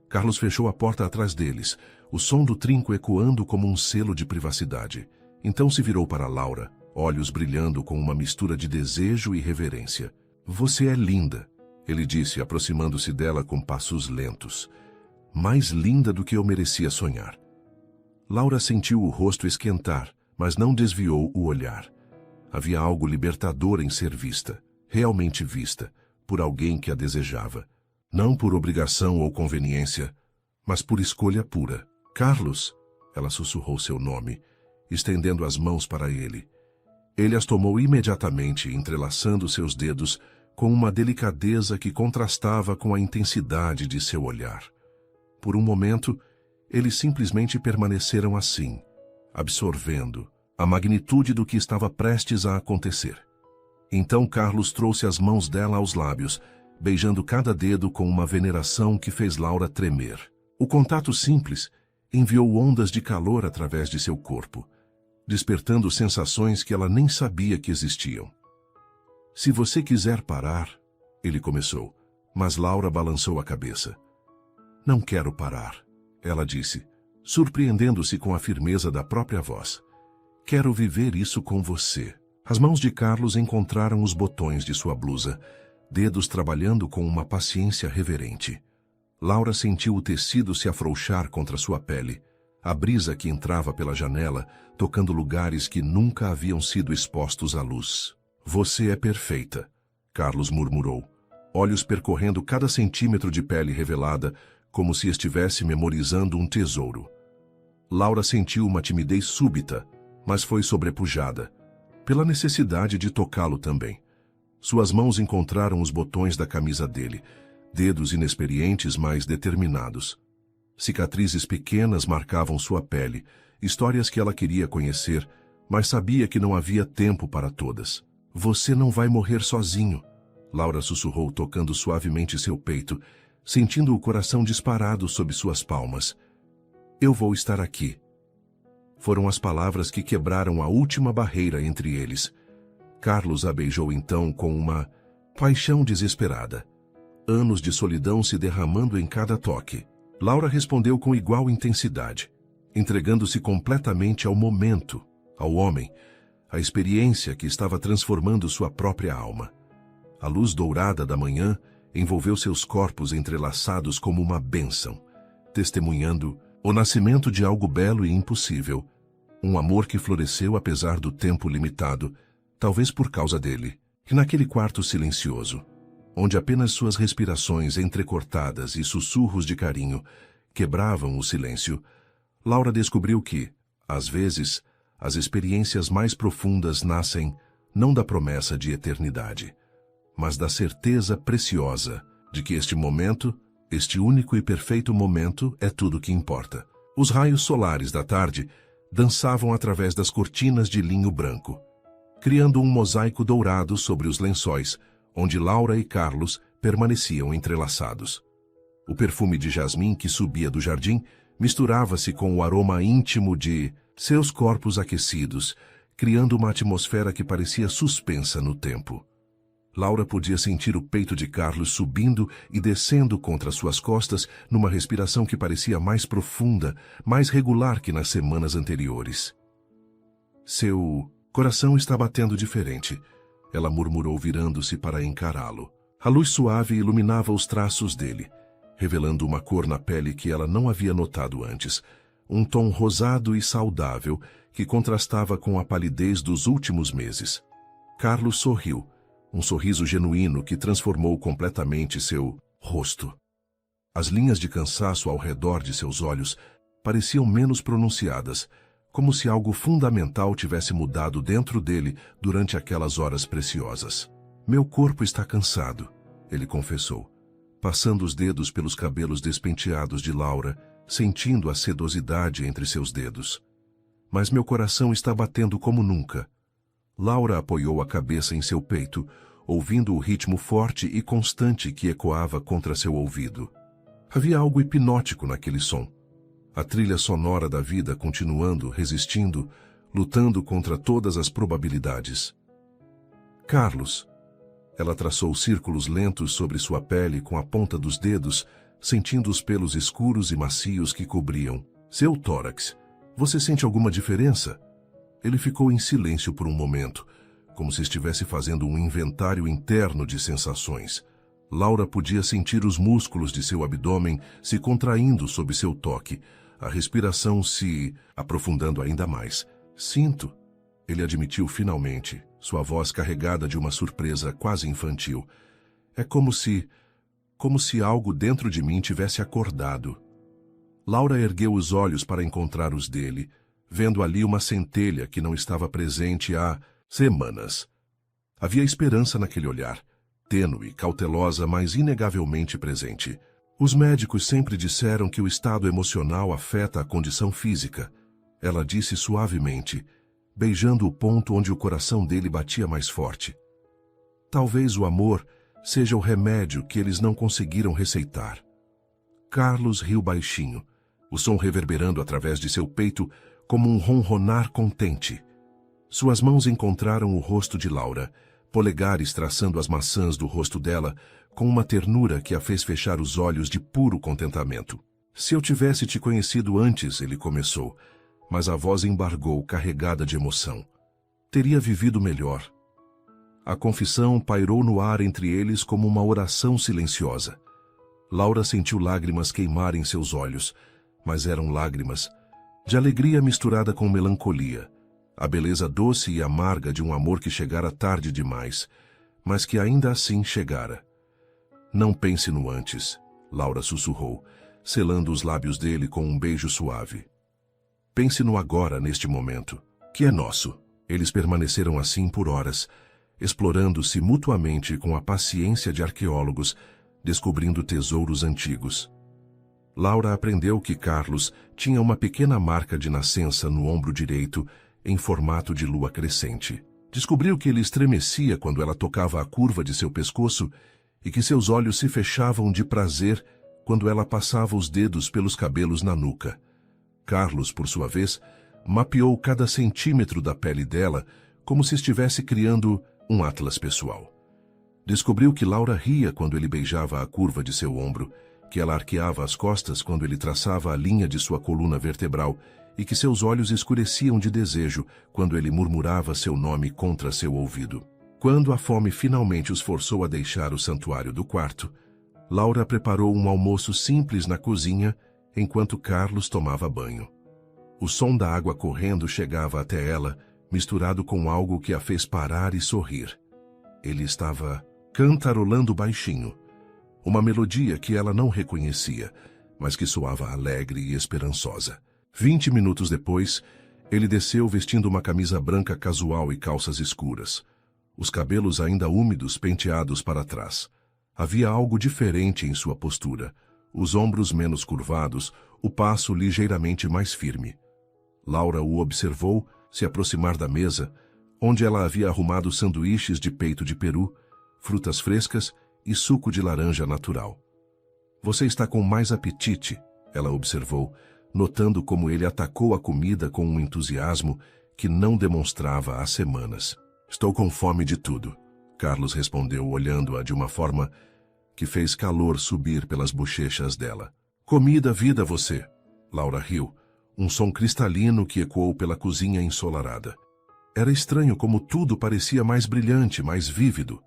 Carlos fechou a porta atrás deles, o som do trinco ecoando como um selo de privacidade. Então se virou para Laura, olhos brilhando com uma mistura de desejo e reverência. "Você é linda", ele disse, aproximando-se dela com passos lentos. "Mais linda do que eu merecia sonhar." Laura sentiu o rosto esquentar, mas não desviou o olhar. Havia algo libertador em ser vista, realmente vista, por alguém que a desejava. Não por obrigação ou conveniência, mas por escolha pura. "Carlos", ela sussurrou seu nome, estendendo as mãos para ele. Ele as tomou imediatamente, entrelaçando seus dedos com uma delicadeza que contrastava com a intensidade de seu olhar. Por um momento, eles simplesmente permaneceram assim, absorvendo a magnitude do que estava prestes a acontecer. Então Carlos trouxe as mãos dela aos lábios, beijando cada dedo com uma veneração que fez Laura tremer. O contato simples enviou ondas de calor através de seu corpo, despertando sensações que ela nem sabia que existiam. "Se você quiser parar", ele começou, mas Laura balançou a cabeça. "Não quero parar", ela disse, surpreendendo-se com a firmeza da própria voz. "Quero viver isso com você." As mãos de Carlos encontraram os botões de sua blusa, dedos trabalhando com uma paciência reverente. Laura sentiu o tecido se afrouxar contra sua pele, a brisa que entrava pela janela, tocando lugares que nunca haviam sido expostos à luz. "Você é perfeita", Carlos murmurou, olhos percorrendo cada centímetro de pele revelada, como se estivesse memorizando um tesouro. Laura sentiu uma timidez súbita, mas foi sobrepujada, pela necessidade de tocá-lo também. Suas mãos encontraram os botões da camisa dele, dedos inexperientes, mas determinados. Cicatrizes pequenas marcavam sua pele, histórias que ela queria conhecer, mas sabia que não havia tempo para todas. "Você não vai morrer sozinho", Laura sussurrou, tocando suavemente seu peito, sentindo o coração disparado sob suas palmas. "Eu vou estar aqui." Foram as palavras que quebraram a última barreira entre eles. Carlos a beijou então com uma paixão desesperada. Anos de solidão se derramando em cada toque. Laura respondeu com igual intensidade, entregando-se completamente ao momento, ao homem, à experiência que estava transformando sua própria alma. A luz dourada da manhã envolveu seus corpos entrelaçados como uma bênção, testemunhando o nascimento de algo belo e impossível, um amor que floresceu apesar do tempo limitado, talvez por causa dele. E naquele quarto silencioso, onde apenas suas respirações entrecortadas e sussurros de carinho quebravam o silêncio, Laura descobriu que, às vezes, as experiências mais profundas nascem não da promessa de eternidade, mas da certeza preciosa de que este momento, este único e perfeito momento, é tudo que importa. Os raios solares da tarde dançavam através das cortinas de linho branco, criando um mosaico dourado sobre os lençóis, onde Laura e Carlos permaneciam entrelaçados. O perfume de jasmim que subia do jardim misturava-se com o aroma íntimo de seus corpos aquecidos, criando uma atmosfera que parecia suspensa no tempo. Laura podia sentir o peito de Carlos subindo e descendo contra suas costas numa respiração que parecia mais profunda, mais regular que nas semanas anteriores. "Seu coração está batendo diferente", ela murmurou, virando-se para encará-lo. A luz suave iluminava os traços dele, revelando uma cor na pele que ela não havia notado antes, um tom rosado e saudável que contrastava com a palidez dos últimos meses. Carlos sorriu, um sorriso genuíno que transformou completamente seu rosto. As linhas de cansaço ao redor de seus olhos pareciam menos pronunciadas, como se algo fundamental tivesse mudado dentro dele durante aquelas horas preciosas. "Meu corpo está cansado", ele confessou, passando os dedos pelos cabelos despenteados de Laura, sentindo a sedosidade entre seus dedos. Mas meu coração está batendo como nunca. Laura apoiou a cabeça em seu peito, ouvindo o ritmo forte e constante que ecoava contra seu ouvido. Havia algo hipnótico naquele som. A trilha sonora da vida continuando, resistindo, lutando contra todas as probabilidades. Carlos. Ela traçou círculos lentos sobre sua pele com a ponta dos dedos, sentindo os pelos escuros e macios que cobriam seu tórax. Você sente alguma diferença? Ele ficou em silêncio por um momento, como se estivesse fazendo um inventário interno de sensações. Laura podia sentir os músculos de seu abdômen se contraindo sob seu toque, a respiração se aprofundando ainda mais. Sinto, ele admitiu finalmente, sua voz carregada de uma surpresa quase infantil. É como se algo dentro de mim tivesse acordado. Laura ergueu os olhos para encontrar os dele, vendo ali uma centelha que não estava presente há semanas. Havia esperança naquele olhar, tênue, cautelosa, mas inegavelmente presente. Os médicos sempre disseram que o estado emocional afeta a condição física. Ela disse suavemente, beijando o ponto onde o coração dele batia mais forte. Talvez o amor seja o remédio que eles não conseguiram receitar. Carlos riu baixinho, o som reverberando através de seu peito como um ronronar contente. Suas mãos encontraram o rosto de Laura, polegares traçando as maçãs do rosto dela, com uma ternura que a fez fechar os olhos de puro contentamento. Se eu tivesse te conhecido antes, ele começou, mas a voz embargou, carregada de emoção. Teria vivido melhor. A confissão pairou no ar entre eles como uma oração silenciosa. Laura sentiu lágrimas queimar em seus olhos, mas eram lágrimas de alegria misturada com melancolia, a beleza doce e amarga de um amor que chegara tarde demais, mas que ainda assim chegara. Não pense no antes, Laura sussurrou, selando os lábios dele com um beijo suave. Pense no agora, neste momento, que é nosso. Eles permaneceram assim por horas, explorando-se mutuamente com a paciência de arqueólogos, descobrindo tesouros antigos. Laura aprendeu que Carlos tinha uma pequena marca de nascença no ombro direito, em formato de lua crescente. Descobriu que ele estremecia quando ela tocava a curva de seu pescoço e que seus olhos se fechavam de prazer quando ela passava os dedos pelos cabelos na nuca. Carlos, por sua vez, mapeou cada centímetro da pele dela como se estivesse criando um atlas pessoal. Descobriu que Laura ria quando ele beijava a curva de seu ombro, que ela arqueava as costas quando ele traçava a linha de sua coluna vertebral e que seus olhos escureciam de desejo quando ele murmurava seu nome contra seu ouvido. Quando a fome finalmente os forçou a deixar o santuário do quarto, Laura preparou um almoço simples na cozinha enquanto Carlos tomava banho. O som da água correndo chegava até ela, misturado com algo que a fez parar e sorrir. Ele estava cantarolando baixinho, uma melodia que ela não reconhecia, mas que soava alegre e esperançosa. 20 minutos depois, ele desceu vestindo uma camisa branca casual e calças escuras. Os cabelos ainda úmidos penteados para trás. Havia algo diferente em sua postura. Os ombros menos curvados, o passo ligeiramente mais firme. Laura o observou se aproximar da mesa, onde ela havia arrumado sanduíches de peito de peru, frutas frescas e suco de laranja natural. Você está com mais apetite, ela observou, notando como ele atacou a comida com um entusiasmo que não demonstrava há semanas. Estou com fome de tudo, Carlos respondeu, olhando-a de uma forma que fez calor subir pelas bochechas dela. Comida, vida, você. Laura riu, um som cristalino que ecoou pela cozinha ensolarada. Era estranho como tudo parecia mais brilhante, mais vívido.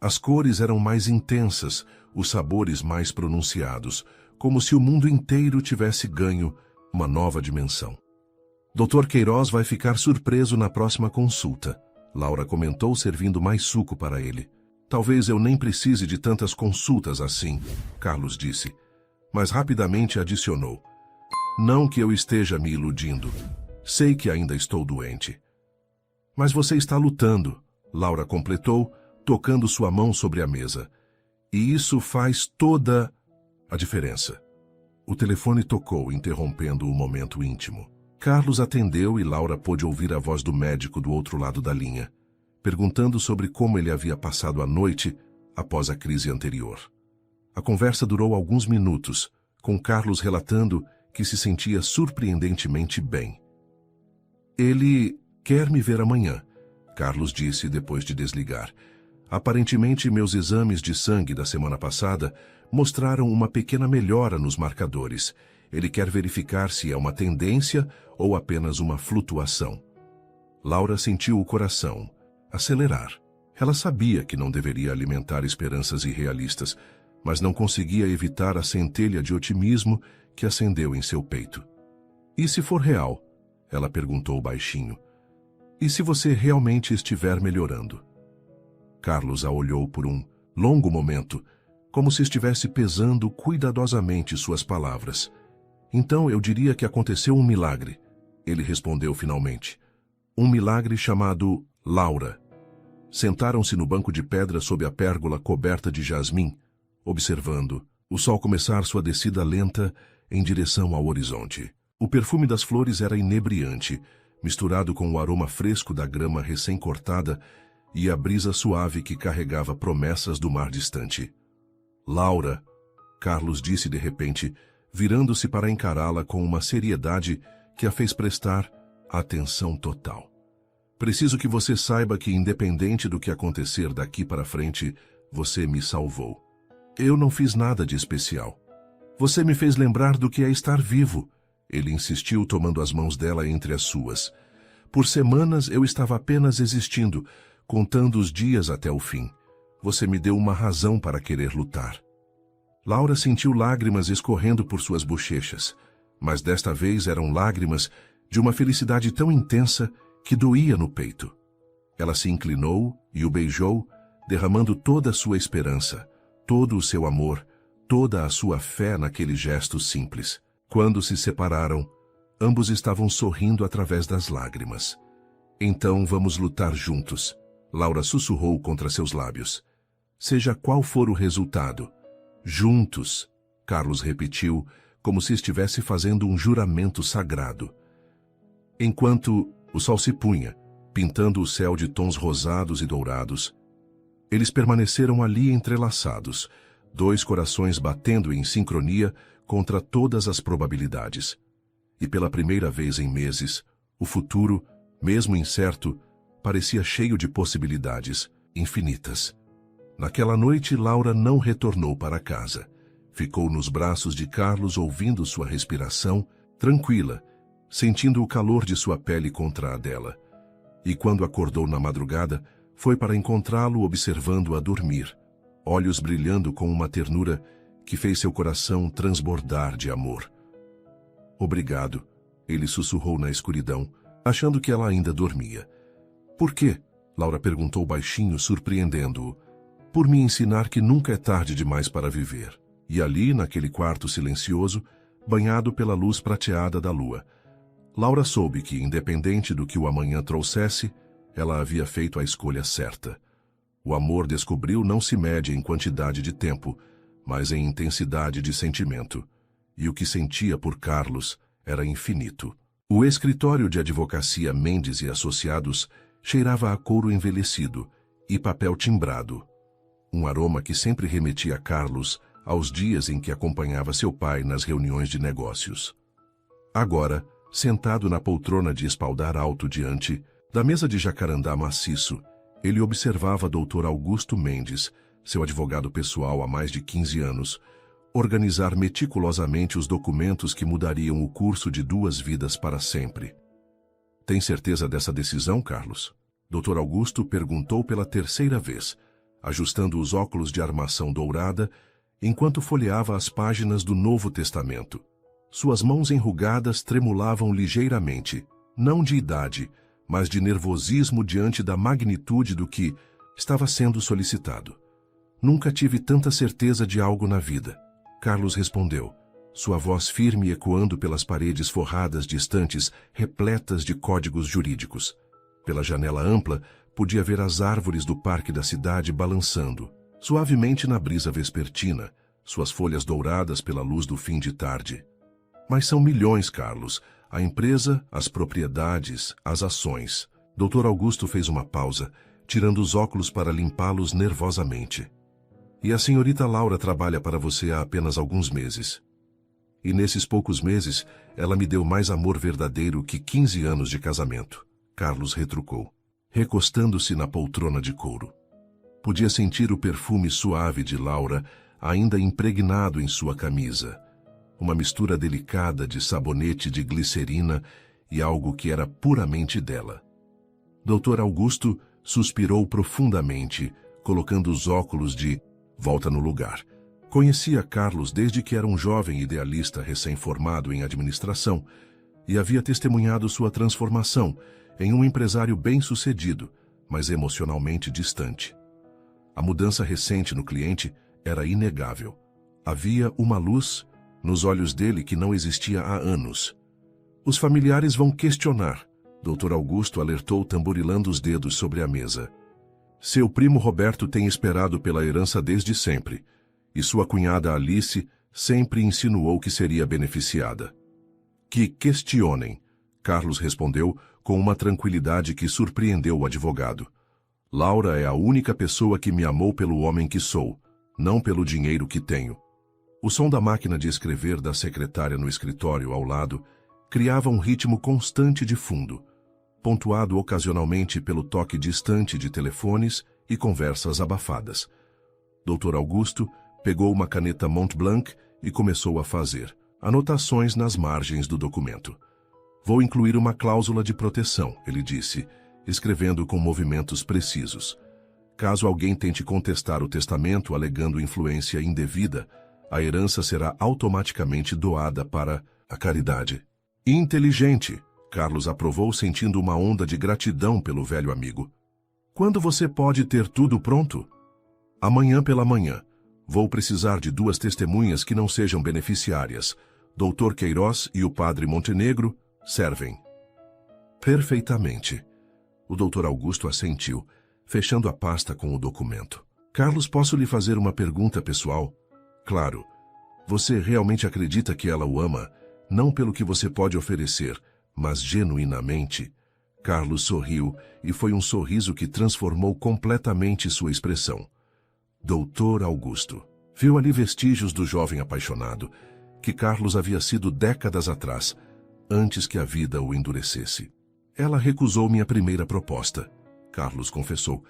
As cores eram mais intensas, os sabores mais pronunciados, como se o mundo inteiro tivesse ganho uma nova dimensão. Dr. Queiroz vai ficar surpreso na próxima consulta, Laura comentou, servindo mais suco para ele. Talvez eu nem precise de tantas consultas assim, Carlos disse, mas rapidamente adicionou. Não que eu esteja me iludindo. Sei que ainda estou doente. Mas você está lutando, Laura completou, tocando sua mão sobre a mesa. E isso faz toda a diferença. O telefone tocou, interrompendo o momento íntimo. Carlos atendeu e Laura pôde ouvir a voz do médico do outro lado da linha, perguntando sobre como ele havia passado a noite após a crise anterior. A conversa durou alguns minutos, com Carlos relatando que se sentia surpreendentemente bem. Ele quer me ver amanhã, Carlos disse depois de desligar. Aparentemente, meus exames de sangue da semana passada mostraram uma pequena melhora nos marcadores. Ele quer verificar se é uma tendência ou apenas uma flutuação. Laura sentiu o coração acelerar. Ela sabia que não deveria alimentar esperanças irrealistas, mas não conseguia evitar a centelha de otimismo que acendeu em seu peito. E se for real? Ela perguntou baixinho. E se você realmente estiver melhorando? Carlos a olhou por um longo momento, como se estivesse pesando cuidadosamente suas palavras. Então eu diria que aconteceu um milagre, ele respondeu finalmente. Um milagre chamado Laura. Sentaram-se no banco de pedra sob a pérgola coberta de jasmim, observando o sol começar sua descida lenta em direção ao horizonte. O perfume das flores era inebriante, misturado com o aroma fresco da grama recém-cortada e a brisa suave que carregava promessas do mar distante. Laura, Carlos disse de repente, virando-se para encará-la com uma seriedade que a fez prestar atenção total. Preciso que você saiba que, independente do que acontecer daqui para frente, você me salvou. Eu não fiz nada de especial. Você me fez lembrar do que é estar vivo. Ele insistiu, tomando as mãos dela entre as suas. Por semanas eu estava apenas existindo, contando os dias até o fim. Você me deu uma razão para querer lutar. Laura sentiu lágrimas escorrendo por suas bochechas, mas desta vez eram lágrimas de uma felicidade tão intensa que doía no peito. Ela se inclinou e o beijou, derramando toda a sua esperança, todo o seu amor, toda a sua fé naquele gesto simples. Quando se separaram, ambos estavam sorrindo através das lágrimas. Então vamos lutar juntos, Laura sussurrou contra seus lábios. Seja qual for o resultado, juntos, Carlos repetiu, como se estivesse fazendo um juramento sagrado. Enquanto o sol se punha, pintando o céu de tons rosados e dourados, eles permaneceram ali entrelaçados, dois corações batendo em sincronia contra todas as probabilidades. E pela primeira vez em meses, o futuro, mesmo incerto, parecia cheio de possibilidades infinitas. Naquela noite, Laura não retornou para casa. Ficou nos braços de Carlos ouvindo sua respiração, tranquila, sentindo o calor de sua pele contra a dela. E quando acordou na madrugada, foi para encontrá-lo observando-a dormir, olhos brilhando com uma ternura que fez seu coração transbordar de amor. Obrigado, ele sussurrou na escuridão, achando que ela ainda dormia. Por quê? Laura perguntou baixinho, surpreendendo-o. Por me ensinar que nunca é tarde demais para viver. E ali, naquele quarto silencioso, banhado pela luz prateada da lua, Laura soube que, independente do que o amanhã trouxesse, ela havia feito a escolha certa. O amor, descobriu, não se mede em quantidade de tempo, mas em intensidade de sentimento. E o que sentia por Carlos era infinito. O escritório de advocacia Mendes e Associados cheirava a couro envelhecido e papel timbrado. Um aroma que sempre remetia a Carlos aos dias em que acompanhava seu pai nas reuniões de negócios. Agora, sentado na poltrona de espaldar alto diante da mesa de jacarandá maciço, ele observava Dr. Augusto Mendes, seu advogado pessoal há mais de 15 anos, organizar meticulosamente os documentos que mudariam o curso de 2 vidas para sempre. Tem certeza dessa decisão, Carlos? Dr. Augusto perguntou pela 3ª vez, ajustando os óculos de armação dourada, enquanto folheava as páginas do Novo Testamento. Suas mãos enrugadas tremulavam ligeiramente, não de idade, mas de nervosismo diante da magnitude do que estava sendo solicitado. Nunca tive tanta certeza de algo na vida, Carlos respondeu, sua voz firme ecoando pelas paredes forradas de estantes repletas de códigos jurídicos. Pela janela ampla, podia ver as árvores do parque da cidade balançando, suavemente na brisa vespertina, suas folhas douradas pela luz do fim de tarde. Mas são milhões, Carlos. A empresa, as propriedades, as ações. Dr. Augusto fez uma pausa, tirando os óculos para limpá-los nervosamente. E a senhorita Laura trabalha para você há apenas alguns meses. E nesses poucos meses, ela me deu mais amor verdadeiro que 15 anos de casamento. Carlos retrucou, recostando-se na poltrona de couro. Podia sentir o perfume suave de Laura ainda impregnado em sua camisa. Uma mistura delicada de sabonete de glicerina e algo que era puramente dela. Dr. Augusto suspirou profundamente, colocando os óculos de volta no lugar. Conhecia Carlos desde que era um jovem idealista recém-formado em administração e havia testemunhado sua transformação em um empresário bem-sucedido, mas emocionalmente distante. A mudança recente no cliente era inegável. Havia uma luz nos olhos dele que não existia há anos. Os familiares vão questionar, Dr. Augusto alertou tamborilando os dedos sobre a mesa. Seu primo Roberto tem esperado pela herança desde sempre, e sua cunhada Alice sempre insinuou que seria beneficiada. Que questionem, Carlos respondeu com uma tranquilidade que surpreendeu o advogado. Laura é a única pessoa que me amou pelo homem que sou, não pelo dinheiro que tenho. O som da máquina de escrever da secretária no escritório ao lado criava um ritmo constante de fundo, pontuado ocasionalmente pelo toque distante de telefones e conversas abafadas. Dr. Augusto pegou uma caneta Montblanc e começou a fazer anotações nas margens do documento. Vou incluir uma cláusula de proteção, ele disse, escrevendo com movimentos precisos. Caso alguém tente contestar o testamento alegando influência indevida, a herança será automaticamente doada para a caridade. Inteligente, Carlos aprovou sentindo uma onda de gratidão pelo velho amigo. Quando você pode ter tudo pronto? Amanhã pela manhã. Vou precisar de 2 testemunhas que não sejam beneficiárias. Dr. Queiroz e o padre Montenegro servem. Perfeitamente. O Dr. Augusto assentiu, fechando a pasta com o documento. Carlos, posso lhe fazer uma pergunta pessoal? Claro. Você realmente acredita que ela o ama, não pelo que você pode oferecer, mas genuinamente? Carlos sorriu, e foi um sorriso que transformou completamente sua expressão. Dr. Augusto. Viu ali vestígios do jovem apaixonado, que Carlos havia sido décadas atrás, antes que a vida o endurecesse. Ela recusou minha primeira proposta, Carlos confessou.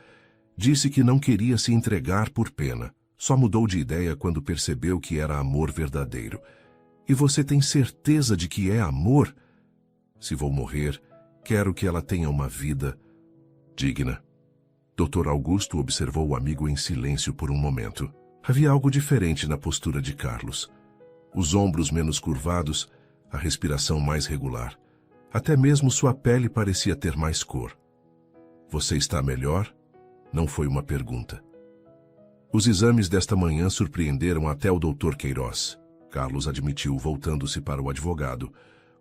Disse que não queria se entregar por pena. Só mudou de ideia quando percebeu que era amor verdadeiro. E você tem certeza de que é amor? Se vou morrer, quero que ela tenha uma vida digna. Dr. Augusto observou o amigo em silêncio por um momento. Havia algo diferente na postura de Carlos. Os ombros menos curvados, a respiração mais regular. Até mesmo sua pele parecia ter mais cor. Você está melhor? Não foi uma pergunta. Os exames desta manhã surpreenderam até o Dr. Queiroz. Carlos admitiu, voltando-se para o advogado.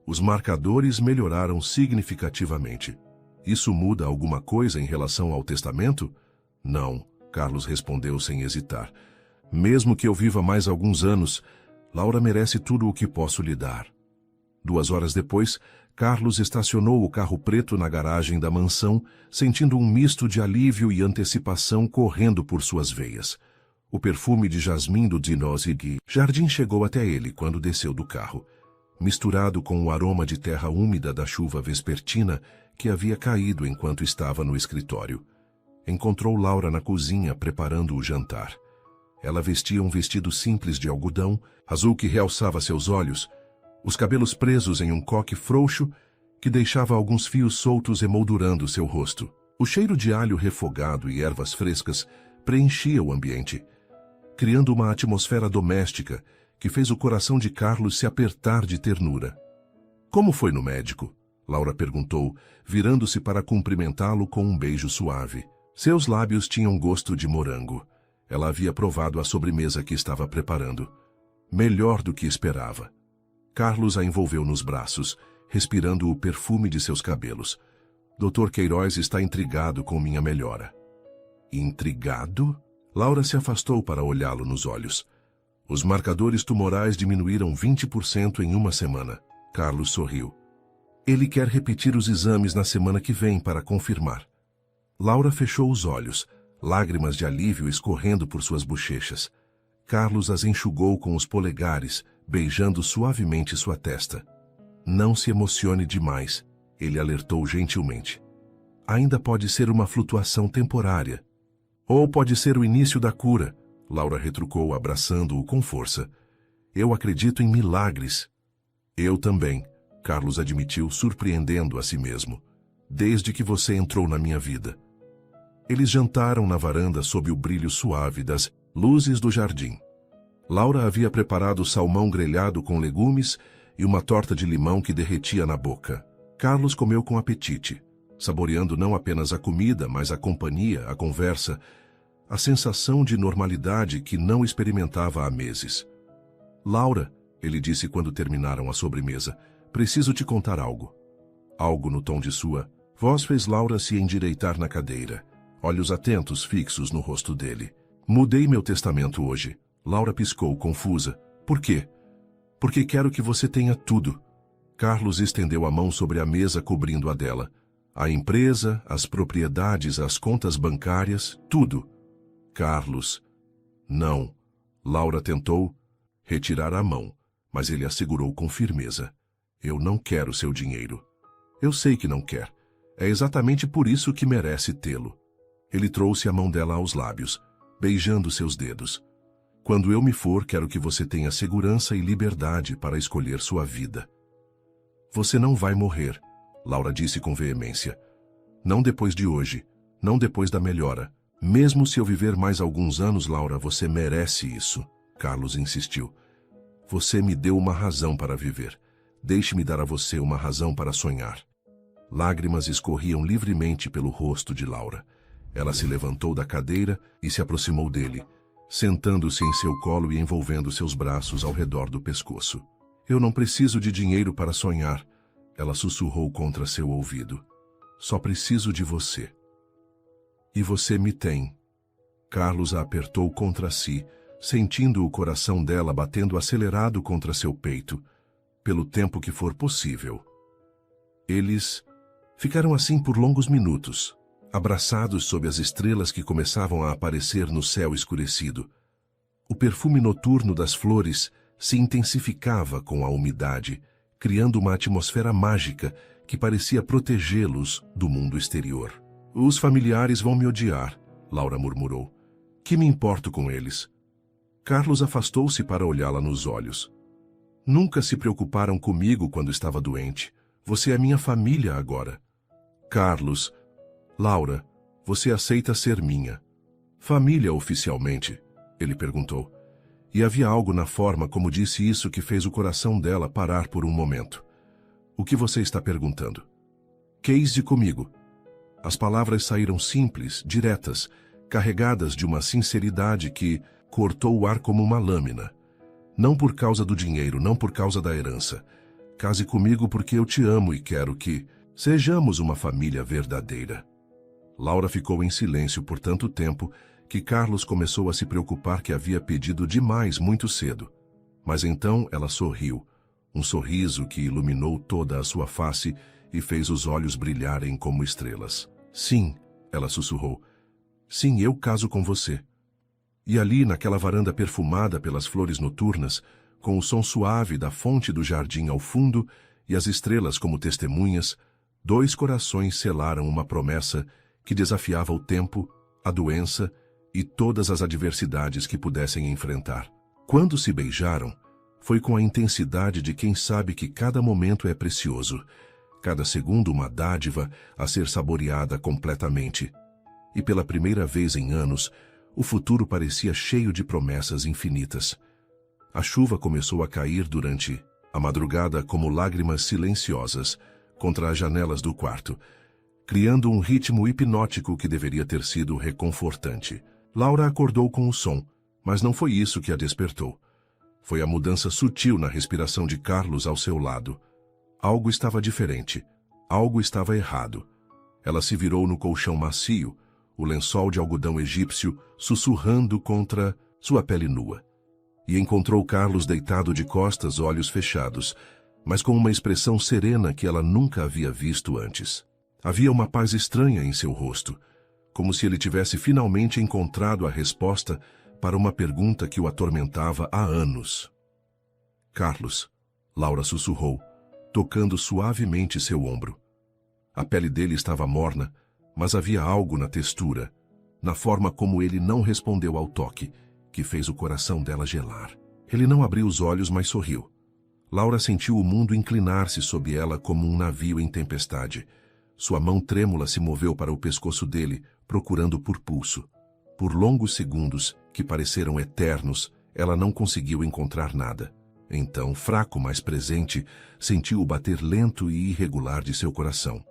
Os marcadores melhoraram significativamente. Isso muda alguma coisa em relação ao testamento? Não, Carlos respondeu sem hesitar. Mesmo que eu viva mais alguns anos, Laura merece tudo o que posso lhe dar. 2 horas depois, Carlos estacionou o carro preto na garagem da mansão, sentindo um misto de alívio e antecipação correndo por suas veias. O perfume de jasmim do Dinozig Jardim chegou até ele quando desceu do carro, misturado com o aroma de terra úmida da chuva vespertina que havia caído enquanto estava no escritório. Encontrou Laura na cozinha preparando o jantar. Ela vestia um vestido simples de algodão, azul que realçava seus olhos, os cabelos presos em um coque frouxo que deixava alguns fios soltos emoldurando seu rosto. O cheiro de alho refogado e ervas frescas preenchia o ambiente, criando uma atmosfera doméstica que fez o coração de Carlos se apertar de ternura. Como foi no médico? Laura perguntou, virando-se para cumprimentá-lo com um beijo suave. Seus lábios tinham gosto de morango. Ela havia provado a sobremesa que estava preparando. Melhor do que esperava. Carlos a envolveu nos braços, respirando o perfume de seus cabelos. Dr. Queiroz está intrigado com minha melhora. Intrigado? Laura se afastou para olhá-lo nos olhos. Os marcadores tumorais diminuíram 20% em uma semana. Carlos sorriu. Ele quer repetir os exames na semana que vem para confirmar. Laura fechou os olhos, lágrimas de alívio escorrendo por suas bochechas. Carlos as enxugou com os polegares, beijando suavemente sua testa. Não se emocione demais, ele alertou gentilmente. Ainda pode ser uma flutuação temporária. Ou pode ser o início da cura, Laura retrucou, abraçando-o com força. Eu acredito em milagres. Eu também, Carlos admitiu, surpreendendo a si mesmo. Desde que você entrou na minha vida. Eles jantaram na varanda sob o brilho suave das luzes do jardim. Laura havia preparado salmão grelhado com legumes e uma torta de limão que derretia na boca. Carlos comeu com apetite, saboreando não apenas a comida, mas a companhia, a conversa, a sensação de normalidade que não experimentava há meses. Laura, ele disse quando terminaram a sobremesa, preciso te contar algo. Algo no tom de sua voz fez Laura se endireitar na cadeira, olhos atentos fixos no rosto dele. Mudei meu testamento hoje. Laura piscou, confusa. Por quê? Porque quero que você tenha tudo. Carlos estendeu a mão sobre a mesa cobrindo a dela. A empresa, as propriedades, as contas bancárias, tudo. Carlos. Não. Laura tentou retirar a mão, mas ele a segurou com firmeza. Eu não quero seu dinheiro. Eu sei que não quer. É exatamente por isso que merece tê-lo. Ele trouxe a mão dela aos lábios, beijando seus dedos. Quando eu me for, quero que você tenha segurança e liberdade para escolher sua vida. Você não vai morrer, Laura disse com veemência. Não depois de hoje, não depois da melhora. Mesmo se eu viver mais alguns anos, Laura, você merece isso, Carlos insistiu. Você me deu uma razão para viver. Deixe-me dar a você uma razão para sonhar. Lágrimas escorriam livremente pelo rosto de Laura. Ela se levantou da cadeira e se aproximou dele, sentando-se em seu colo e envolvendo seus braços ao redor do pescoço. Eu não preciso de dinheiro para sonhar, ela sussurrou contra seu ouvido. Só preciso de você. E você me tem. Carlos a apertou contra si, sentindo o coração dela batendo acelerado contra seu peito, pelo tempo que for possível. Eles ficaram assim por longos minutos, abraçados sob as estrelas que começavam a aparecer no céu escurecido. O perfume noturno das flores se intensificava com a umidade, criando uma atmosfera mágica que parecia protegê-los do mundo exterior. Os familiares vão me odiar, Laura murmurou. Que me importo com eles? Carlos afastou-se para olhá-la nos olhos. Nunca se preocuparam comigo quando estava doente. Você é minha família agora. Carlos... Laura, você aceita ser minha? Família oficialmente? Ele perguntou. E havia algo na forma como disse isso que fez o coração dela parar por um momento. O que você está perguntando? Queise comigo. As palavras saíram simples, diretas, carregadas de uma sinceridade que cortou o ar como uma lâmina. Não por causa do dinheiro, não por causa da herança. Case comigo porque eu te amo e quero que sejamos uma família verdadeira. Laura ficou em silêncio por tanto tempo que Carlos começou a se preocupar que havia pedido demais muito cedo. Mas então ela sorriu, um sorriso que iluminou toda a sua face e fez os olhos brilharem como estrelas. Sim, ela sussurrou. Sim, eu caso com você. E ali, naquela varanda perfumada pelas flores noturnas, com o som suave da fonte do jardim ao fundo e as estrelas como testemunhas, dois corações selaram uma promessa que desafiava o tempo, a doença e todas as adversidades que pudessem enfrentar. Quando se beijaram, foi com a intensidade de quem sabe que cada momento é precioso, cada segundo uma dádiva a ser saboreada completamente. E pela primeira vez em anos, o futuro parecia cheio de promessas infinitas. A chuva começou a cair durante a madrugada como lágrimas silenciosas contra as janelas do quarto, criando um ritmo hipnótico que deveria ter sido reconfortante. Laura acordou com o som, mas não foi isso que a despertou. Foi a mudança sutil na respiração de Carlos ao seu lado. Algo estava diferente. Algo estava errado. Ela se virou no colchão macio, o lençol de algodão egípcio sussurrando contra sua pele nua. E encontrou Carlos deitado de costas, olhos fechados, mas com uma expressão serena que ela nunca havia visto antes. Havia uma paz estranha em seu rosto, como se ele tivesse finalmente encontrado a resposta para uma pergunta que o atormentava há anos. Carlos, Laura sussurrou, tocando suavemente seu ombro. A pele dele estava morna, mas havia algo na textura, na forma como ele não respondeu ao toque, que fez o coração dela gelar. Ele não abriu os olhos, mas sorriu. Laura sentiu o mundo inclinar-se sob ela como um navio em tempestade. Sua mão trêmula se moveu para o pescoço dele, procurando por pulso. Por longos segundos, que pareceram eternos, ela não conseguiu encontrar nada. Então, fraco, mas presente, sentiu o bater lento e irregular de seu coração.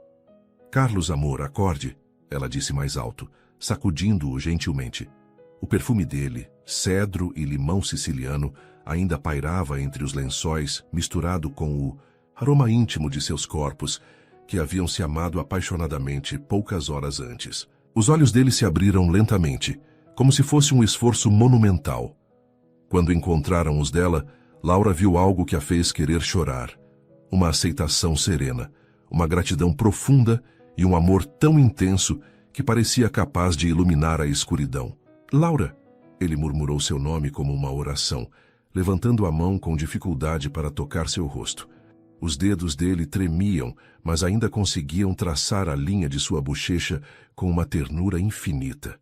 Carlos, amor, acorde, ela disse mais alto, sacudindo-o gentilmente. O perfume dele, cedro e limão siciliano, ainda pairava entre os lençóis, misturado com o aroma íntimo de seus corpos, que haviam se amado apaixonadamente poucas horas antes. Os olhos dele se abriram lentamente, como se fosse um esforço monumental. Quando encontraram os dela, Laura viu algo que a fez querer chorar. Uma aceitação serena, uma gratidão profunda e um amor tão intenso que parecia capaz de iluminar a escuridão. Laura, ele murmurou seu nome como uma oração, levantando a mão com dificuldade para tocar seu rosto. Os dedos dele tremiam, mas ainda conseguiam traçar a linha de sua bochecha com uma ternura infinita.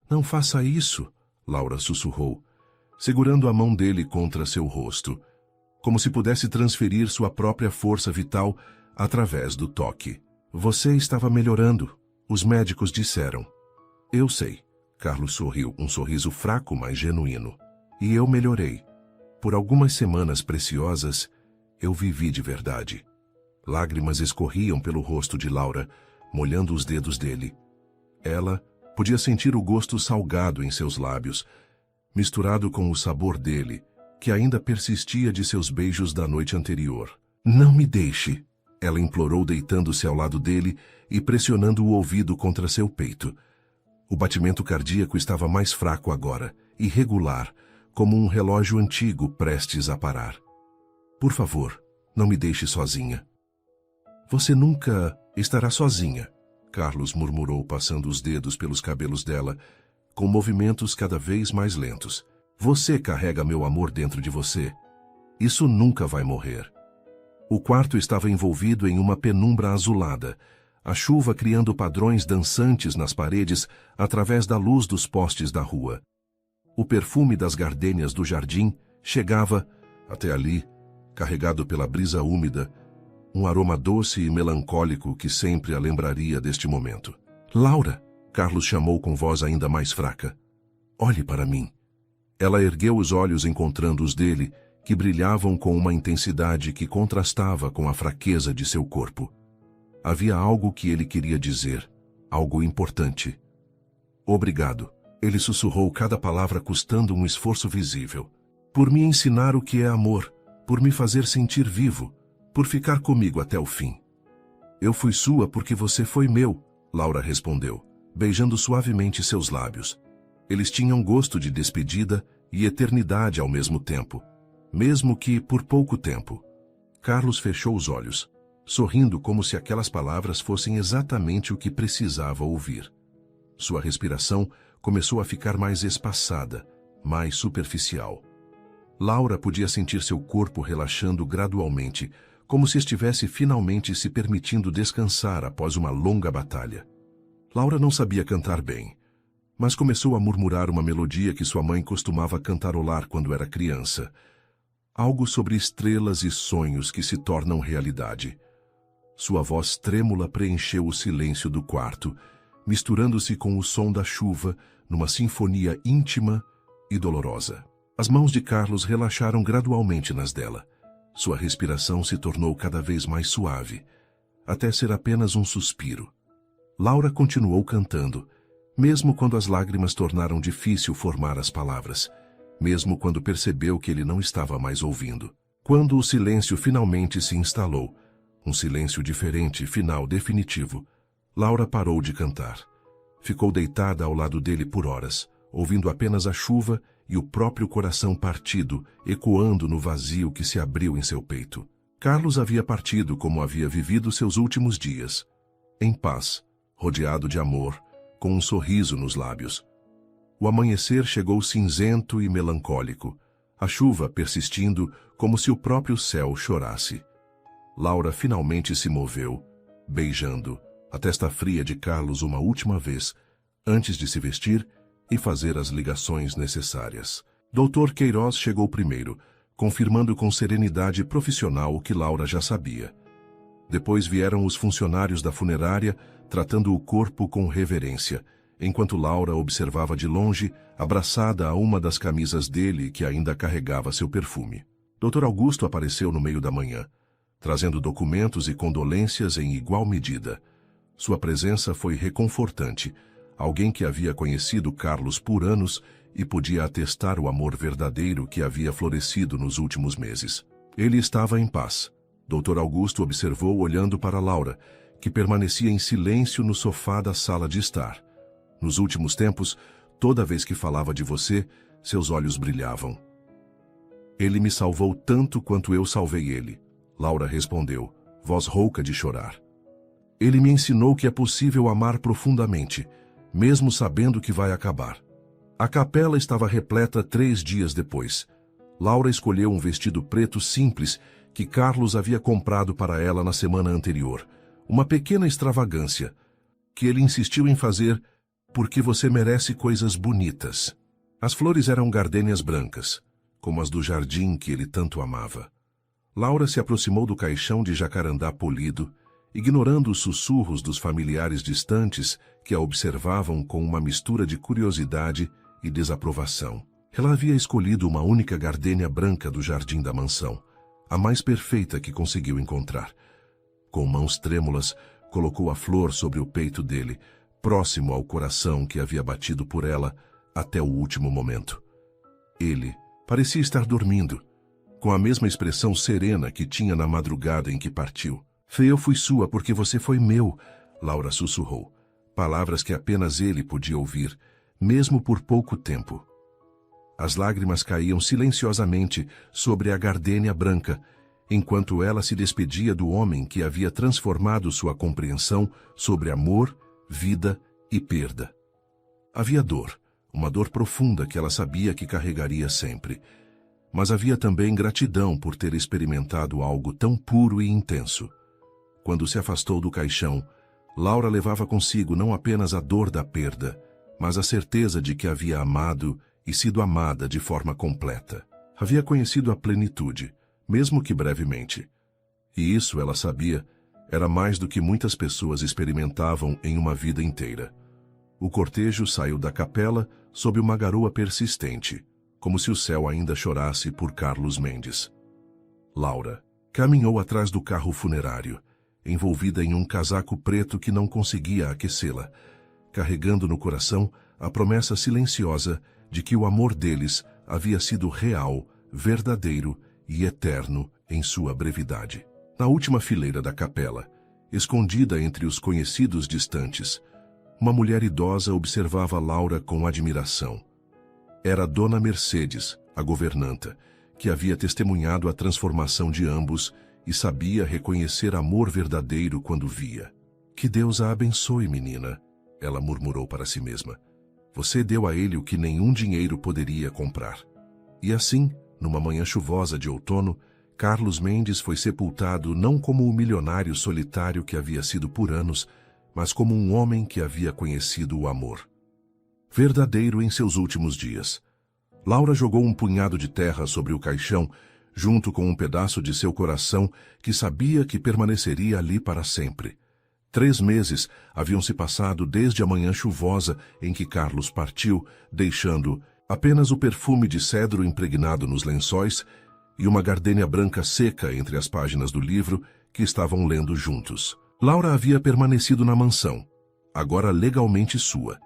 Não faça isso, Laura sussurrou, segurando a mão dele contra seu rosto, como se pudesse transferir sua própria força vital através do toque. Você estava melhorando, os médicos disseram. Eu sei. Carlos sorriu, um sorriso fraco, mas genuíno. E eu melhorei. Por algumas semanas preciosas, eu vivi de verdade. Lágrimas escorriam pelo rosto de Laura, molhando os dedos dele. Ela podia sentir o gosto salgado em seus lábios, misturado com o sabor dele, que ainda persistia de seus beijos da noite anterior. Não me deixe, ela implorou, deitando-se ao lado dele e pressionando o ouvido contra seu peito. O batimento cardíaco estava mais fraco agora, irregular, como um relógio antigo prestes a parar. Por favor, não me deixe sozinha. Você nunca estará sozinha, Carlos murmurou, passando os dedos pelos cabelos dela, com movimentos cada vez mais lentos. Você carrega meu amor dentro de você. Isso nunca vai morrer. O quarto estava envolvido em uma penumbra azulada, a chuva criando padrões dançantes nas paredes através da luz dos postes da rua. O perfume das gardênias do jardim chegava, até ali, carregado pela brisa úmida, um aroma doce e melancólico que sempre a lembraria deste momento. Laura, Carlos chamou com voz ainda mais fraca. Olhe para mim. Ela ergueu os olhos encontrando os dele, que brilhavam com uma intensidade que contrastava com a fraqueza de seu corpo. Havia algo que ele queria dizer, algo importante. Obrigado. Ele sussurrou, cada palavra custando um esforço visível. Por me ensinar o que é amor, por me fazer sentir vivo, por ficar comigo até o fim. Eu fui sua porque você foi meu, Laura respondeu, beijando suavemente seus lábios. Eles tinham gosto de despedida e eternidade ao mesmo tempo, mesmo que por pouco tempo. Carlos fechou os olhos, sorrindo como se aquelas palavras fossem exatamente o que precisava ouvir. Sua respiração começou a ficar mais espaçada, mais superficial. Laura podia sentir seu corpo relaxando gradualmente, como se estivesse finalmente se permitindo descansar após uma longa batalha. Laura não sabia cantar bem, mas começou a murmurar uma melodia que sua mãe costumava cantarolar quando era criança. Algo sobre estrelas e sonhos que se tornam realidade. Sua voz trêmula preencheu o silêncio do quarto, misturando-se com o som da chuva numa sinfonia íntima e dolorosa. As mãos de Carlos relaxaram gradualmente nas dela. Sua respiração se tornou cada vez mais suave, até ser apenas um suspiro. Laura continuou cantando, mesmo quando as lágrimas tornaram difícil formar as palavras, mesmo quando percebeu que ele não estava mais ouvindo. Quando o silêncio finalmente se instalou, um silêncio diferente, final, definitivo, Laura parou de cantar. Ficou deitada ao lado dele por horas, ouvindo apenas a chuva e o próprio coração partido, ecoando no vazio que se abriu em seu peito. Carlos havia partido como havia vivido seus últimos dias, em paz, rodeado de amor, com um sorriso nos lábios. O amanhecer chegou cinzento e melancólico, a chuva persistindo como se o próprio céu chorasse. Laura finalmente se moveu, beijando a testa fria de Carlos uma última vez, antes de se vestir e fazer as ligações necessárias. Dr. Queiroz chegou primeiro, confirmando com serenidade profissional o que Laura já sabia. Depois vieram os funcionários da funerária, tratando o corpo com reverência, enquanto Laura observava de longe, abraçada a uma das camisas dele que ainda carregava seu perfume. Dr. Augusto apareceu no meio da manhã, trazendo documentos e condolências em igual medida. Sua presença foi reconfortante, alguém que havia conhecido Carlos por anos e podia atestar o amor verdadeiro que havia florescido nos últimos meses. Ele estava em paz. Dr. Augusto observou olhando para Laura, que permanecia em silêncio no sofá da sala de estar. Nos últimos tempos, toda vez que falava de você, seus olhos brilhavam. Ele me salvou tanto quanto eu salvei ele, Laura respondeu, voz rouca de chorar. Ele me ensinou que é possível amar profundamente, mesmo sabendo que vai acabar. A capela estava repleta 3 dias depois. Laura escolheu um vestido preto simples que Carlos havia comprado para ela na semana anterior. Uma pequena extravagância, que ele insistiu em fazer porque você merece coisas bonitas. As flores eram gardênias brancas, como as do jardim que ele tanto amava. Laura se aproximou do caixão de jacarandá polido, ignorando os sussurros dos familiares distantes que a observavam com uma mistura de curiosidade e desaprovação. Ela havia escolhido uma única gardênia branca do jardim da mansão, a mais perfeita que conseguiu encontrar. Com mãos trêmulas, colocou a flor sobre o peito dele, próximo ao coração que havia batido por ela até o último momento. Ele parecia estar dormindo, com a mesma expressão serena que tinha na madrugada em que partiu. Eu fui sua porque você foi meu, Laura sussurrou, palavras que apenas ele podia ouvir, mesmo por pouco tempo. As lágrimas caíam silenciosamente sobre a gardênia branca, enquanto ela se despedia do homem que havia transformado sua compreensão sobre amor, vida e perda. Havia dor, uma dor profunda que ela sabia que carregaria sempre. Mas havia também gratidão por ter experimentado algo tão puro e intenso. Quando se afastou do caixão, Laura levava consigo não apenas a dor da perda, mas a certeza de que havia amado e sido amada de forma completa. Havia conhecido a plenitude, mesmo que brevemente. E isso, ela sabia, era mais do que muitas pessoas experimentavam em uma vida inteira. O cortejo saiu da capela sob uma garoa persistente, como se o céu ainda chorasse por Carlos Mendes. Laura caminhou atrás do carro funerário, envolvida em um casaco preto que não conseguia aquecê-la, carregando no coração a promessa silenciosa de que o amor deles havia sido real, verdadeiro e eterno em sua brevidade. Na última fileira da capela, escondida entre os conhecidos distantes, uma mulher idosa observava Laura com admiração. Era Dona Mercedes, a governanta, que havia testemunhado a transformação de ambos e sabia reconhecer amor verdadeiro quando via. Que Deus a abençoe, menina, ela murmurou para si mesma. Você deu a ele o que nenhum dinheiro poderia comprar. E assim, numa manhã chuvosa de outono, Carlos Mendes foi sepultado não como o milionário solitário que havia sido por anos, mas como um homem que havia conhecido o amor verdadeiro em seus últimos dias. Laura jogou um punhado de terra sobre o caixão, junto com um pedaço de seu coração que sabia que permaneceria ali para sempre. 3 meses haviam se passado desde a manhã chuvosa em que Carlos partiu, deixando apenas o perfume de cedro impregnado nos lençóis e uma gardênia branca seca entre as páginas do livro que estavam lendo juntos. Laura havia permanecido na mansão, agora legalmente sua,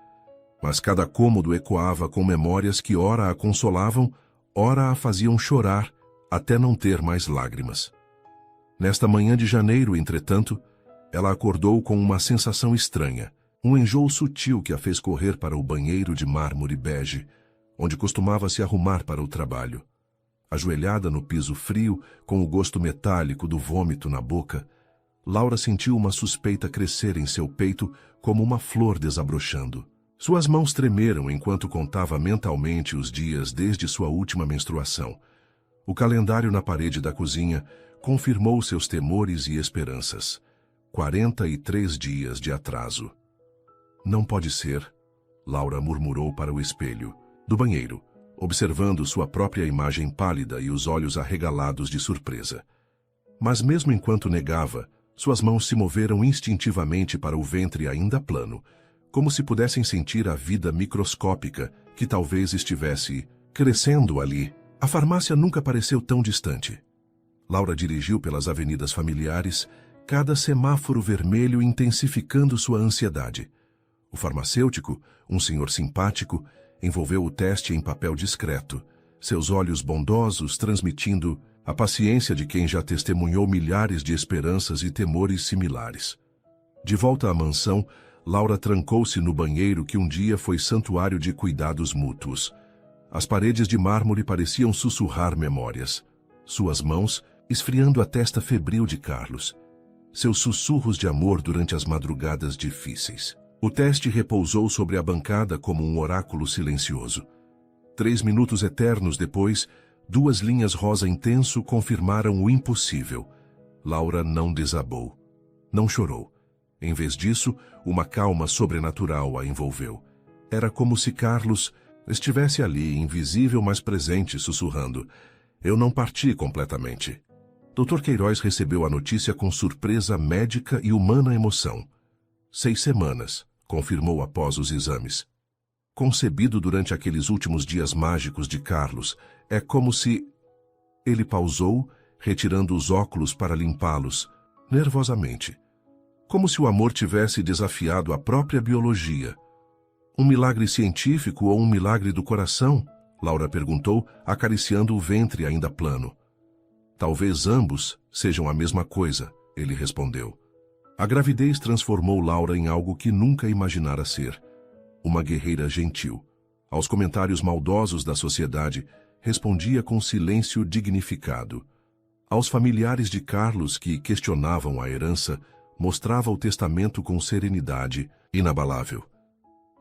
mas cada cômodo ecoava com memórias que ora a consolavam, ora a faziam chorar, até não ter mais lágrimas. Nesta manhã de janeiro, entretanto, ela acordou com uma sensação estranha, Um enjoo sutil que a fez correr para o banheiro de mármore bege, onde costumava se arrumar para o trabalho. Ajoelhada no piso frio, com o gosto metálico do vômito na boca, Laura sentiu uma suspeita crescer em seu peito como uma flor desabrochando. Suas mãos tremeram enquanto contava mentalmente os dias desde sua última menstruação. O calendário na parede da cozinha confirmou seus temores e esperanças. 43 dias de atraso. Não pode ser, Laura murmurou para o espelho do banheiro, observando sua própria imagem pálida e os olhos arregalados de surpresa. Mas mesmo enquanto negava, suas mãos se moveram instintivamente para o ventre ainda plano, como se pudessem sentir a vida microscópica que talvez estivesse crescendo ali. A farmácia nunca pareceu tão distante. Laura dirigiu pelas avenidas familiares, cada semáforo vermelho intensificando sua ansiedade. O farmacêutico, um senhor simpático, envolveu o teste em papel discreto, seus olhos bondosos transmitindo a paciência de quem já testemunhou milhares de esperanças e temores similares. De volta à mansão, Laura trancou-se no banheiro que um dia foi santuário de cuidados mútuos. As paredes de mármore pareciam sussurrar memórias. Suas mãos esfriando a testa febril de Carlos. Seus sussurros de amor durante as madrugadas difíceis. O teste repousou sobre a bancada como um oráculo silencioso. 3 minutos eternos depois, 2 linhas rosa intenso confirmaram o impossível. Laura não desabou. Não chorou. Em vez disso, uma calma sobrenatural a envolveu. Era como se Carlos estivesse ali, invisível mas presente, sussurrando: "Eu não parti completamente." Dr. Queiroz recebeu a notícia com surpresa médica e humana emoção. 6 semanas, confirmou após os exames. Concebido durante aqueles últimos dias mágicos de Carlos, é como se... Ele pausou, retirando os óculos para limpá-los, nervosamente. Como se o amor tivesse desafiado a própria biologia. Um milagre científico ou um milagre do coração? Laura perguntou, acariciando o ventre ainda plano. Talvez ambos sejam a mesma coisa, ele respondeu. A gravidez transformou Laura em algo que nunca imaginara ser. Uma guerreira gentil. Aos comentários maldosos da sociedade, respondia com silêncio dignificado. Aos familiares de Carlos que questionavam a herança, mostrava o testamento com serenidade inabalável.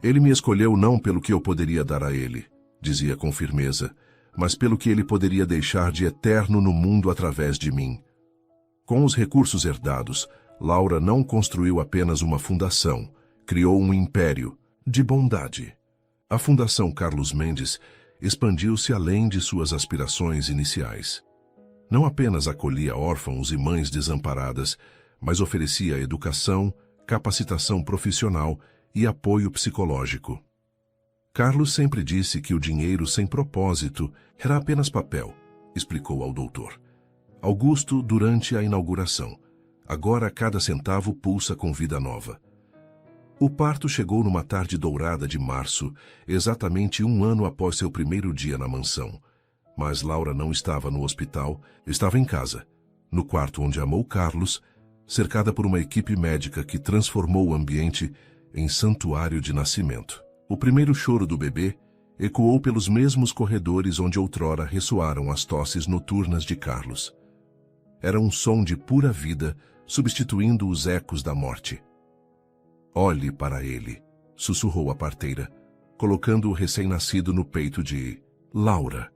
Ele me escolheu não pelo que eu poderia dar a ele, dizia com firmeza, mas pelo que ele poderia deixar de eterno no mundo através de mim. Com os recursos herdados, Laura não construiu apenas uma fundação, criou um império de bondade. A Fundação Carlos Mendes expandiu-se além de suas aspirações iniciais. Não apenas acolhia órfãos e mães desamparadas, mas oferecia educação, capacitação profissional e apoio psicológico. Carlos sempre disse que o dinheiro sem propósito era apenas papel, explicou ao doutor. Augusto durante a inauguração. Agora cada centavo pulsa com vida nova. O parto chegou numa tarde dourada de março, exatamente 1 ano após seu primeiro dia na mansão. Mas Laura não estava no hospital, estava em casa, no quarto onde amou Carlos, cercada por uma equipe médica que transformou o ambiente em santuário de nascimento. O primeiro choro do bebê ecoou pelos mesmos corredores onde outrora ressoaram as tosses noturnas de Carlos. Era um som de pura vida, substituindo os ecos da morte. "Olhe para ele", sussurrou a parteira, colocando o recém-nascido no peito de Laura.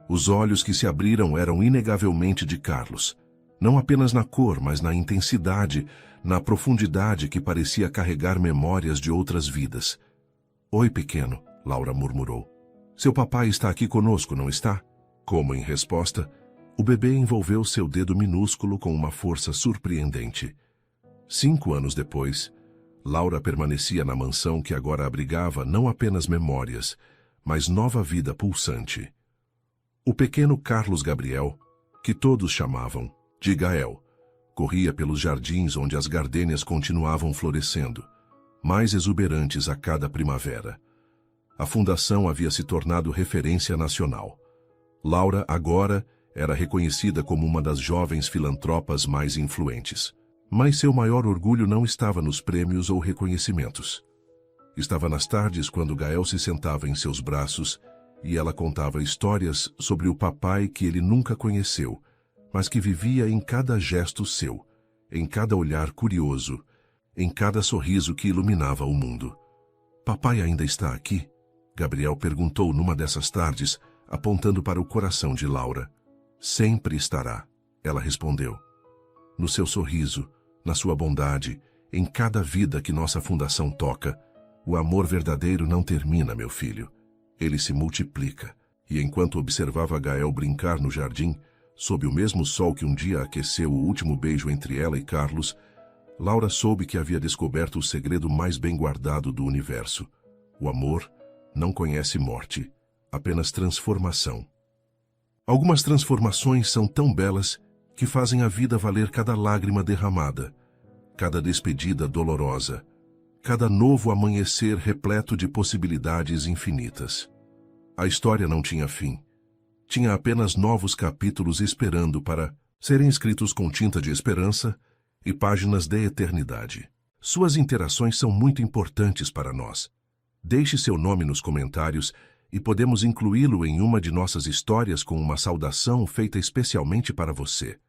Os olhos que se abriram eram inegavelmente de Carlos, não apenas na cor, mas na intensidade, na profundidade que parecia carregar memórias de outras vidas. "Oi, pequeno", Laura murmurou. "Seu papai está aqui conosco, não está?" Como em resposta, o bebê envolveu seu dedo minúsculo com uma força surpreendente. 5 anos depois, Laura permanecia na mansão que agora abrigava não apenas memórias, mas nova vida pulsante. O pequeno Carlos Gabriel, que todos chamavam de Gael, corria pelos jardins onde as gardênias continuavam florescendo, mais exuberantes a cada primavera. A fundação havia se tornado referência nacional. Laura, agora, era reconhecida como uma das jovens filantropas mais influentes. Mas seu maior orgulho não estava nos prêmios ou reconhecimentos. Estava nas tardes quando Gael se sentava em seus braços e ela contava histórias sobre o papai que ele nunca conheceu, mas que vivia em cada gesto seu, em cada olhar curioso, em cada sorriso que iluminava o mundo. Papai ainda está aqui? Gabriel perguntou numa dessas tardes, apontando para o coração de Laura. Sempre estará, ela respondeu. No seu sorriso, na sua bondade, em cada vida que nossa fundação toca, o amor verdadeiro não termina, meu filho. Ele se multiplica. E enquanto observava Gael brincar no jardim, sob o mesmo sol que um dia aqueceu o último beijo entre ela e Carlos, Laura soube que havia descoberto o segredo mais bem guardado do universo. O amor não conhece morte, apenas transformação. Algumas transformações são tão belas que fazem a vida valer cada lágrima derramada, cada despedida dolorosa, cada novo amanhecer repleto de possibilidades infinitas. A história não tinha fim. Tinha apenas novos capítulos esperando para serem escritos com tinta de esperança e páginas de eternidade. Suas interações são muito importantes para nós. Deixe seu nome nos comentários e podemos incluí-lo em uma de nossas histórias com uma saudação feita especialmente para você.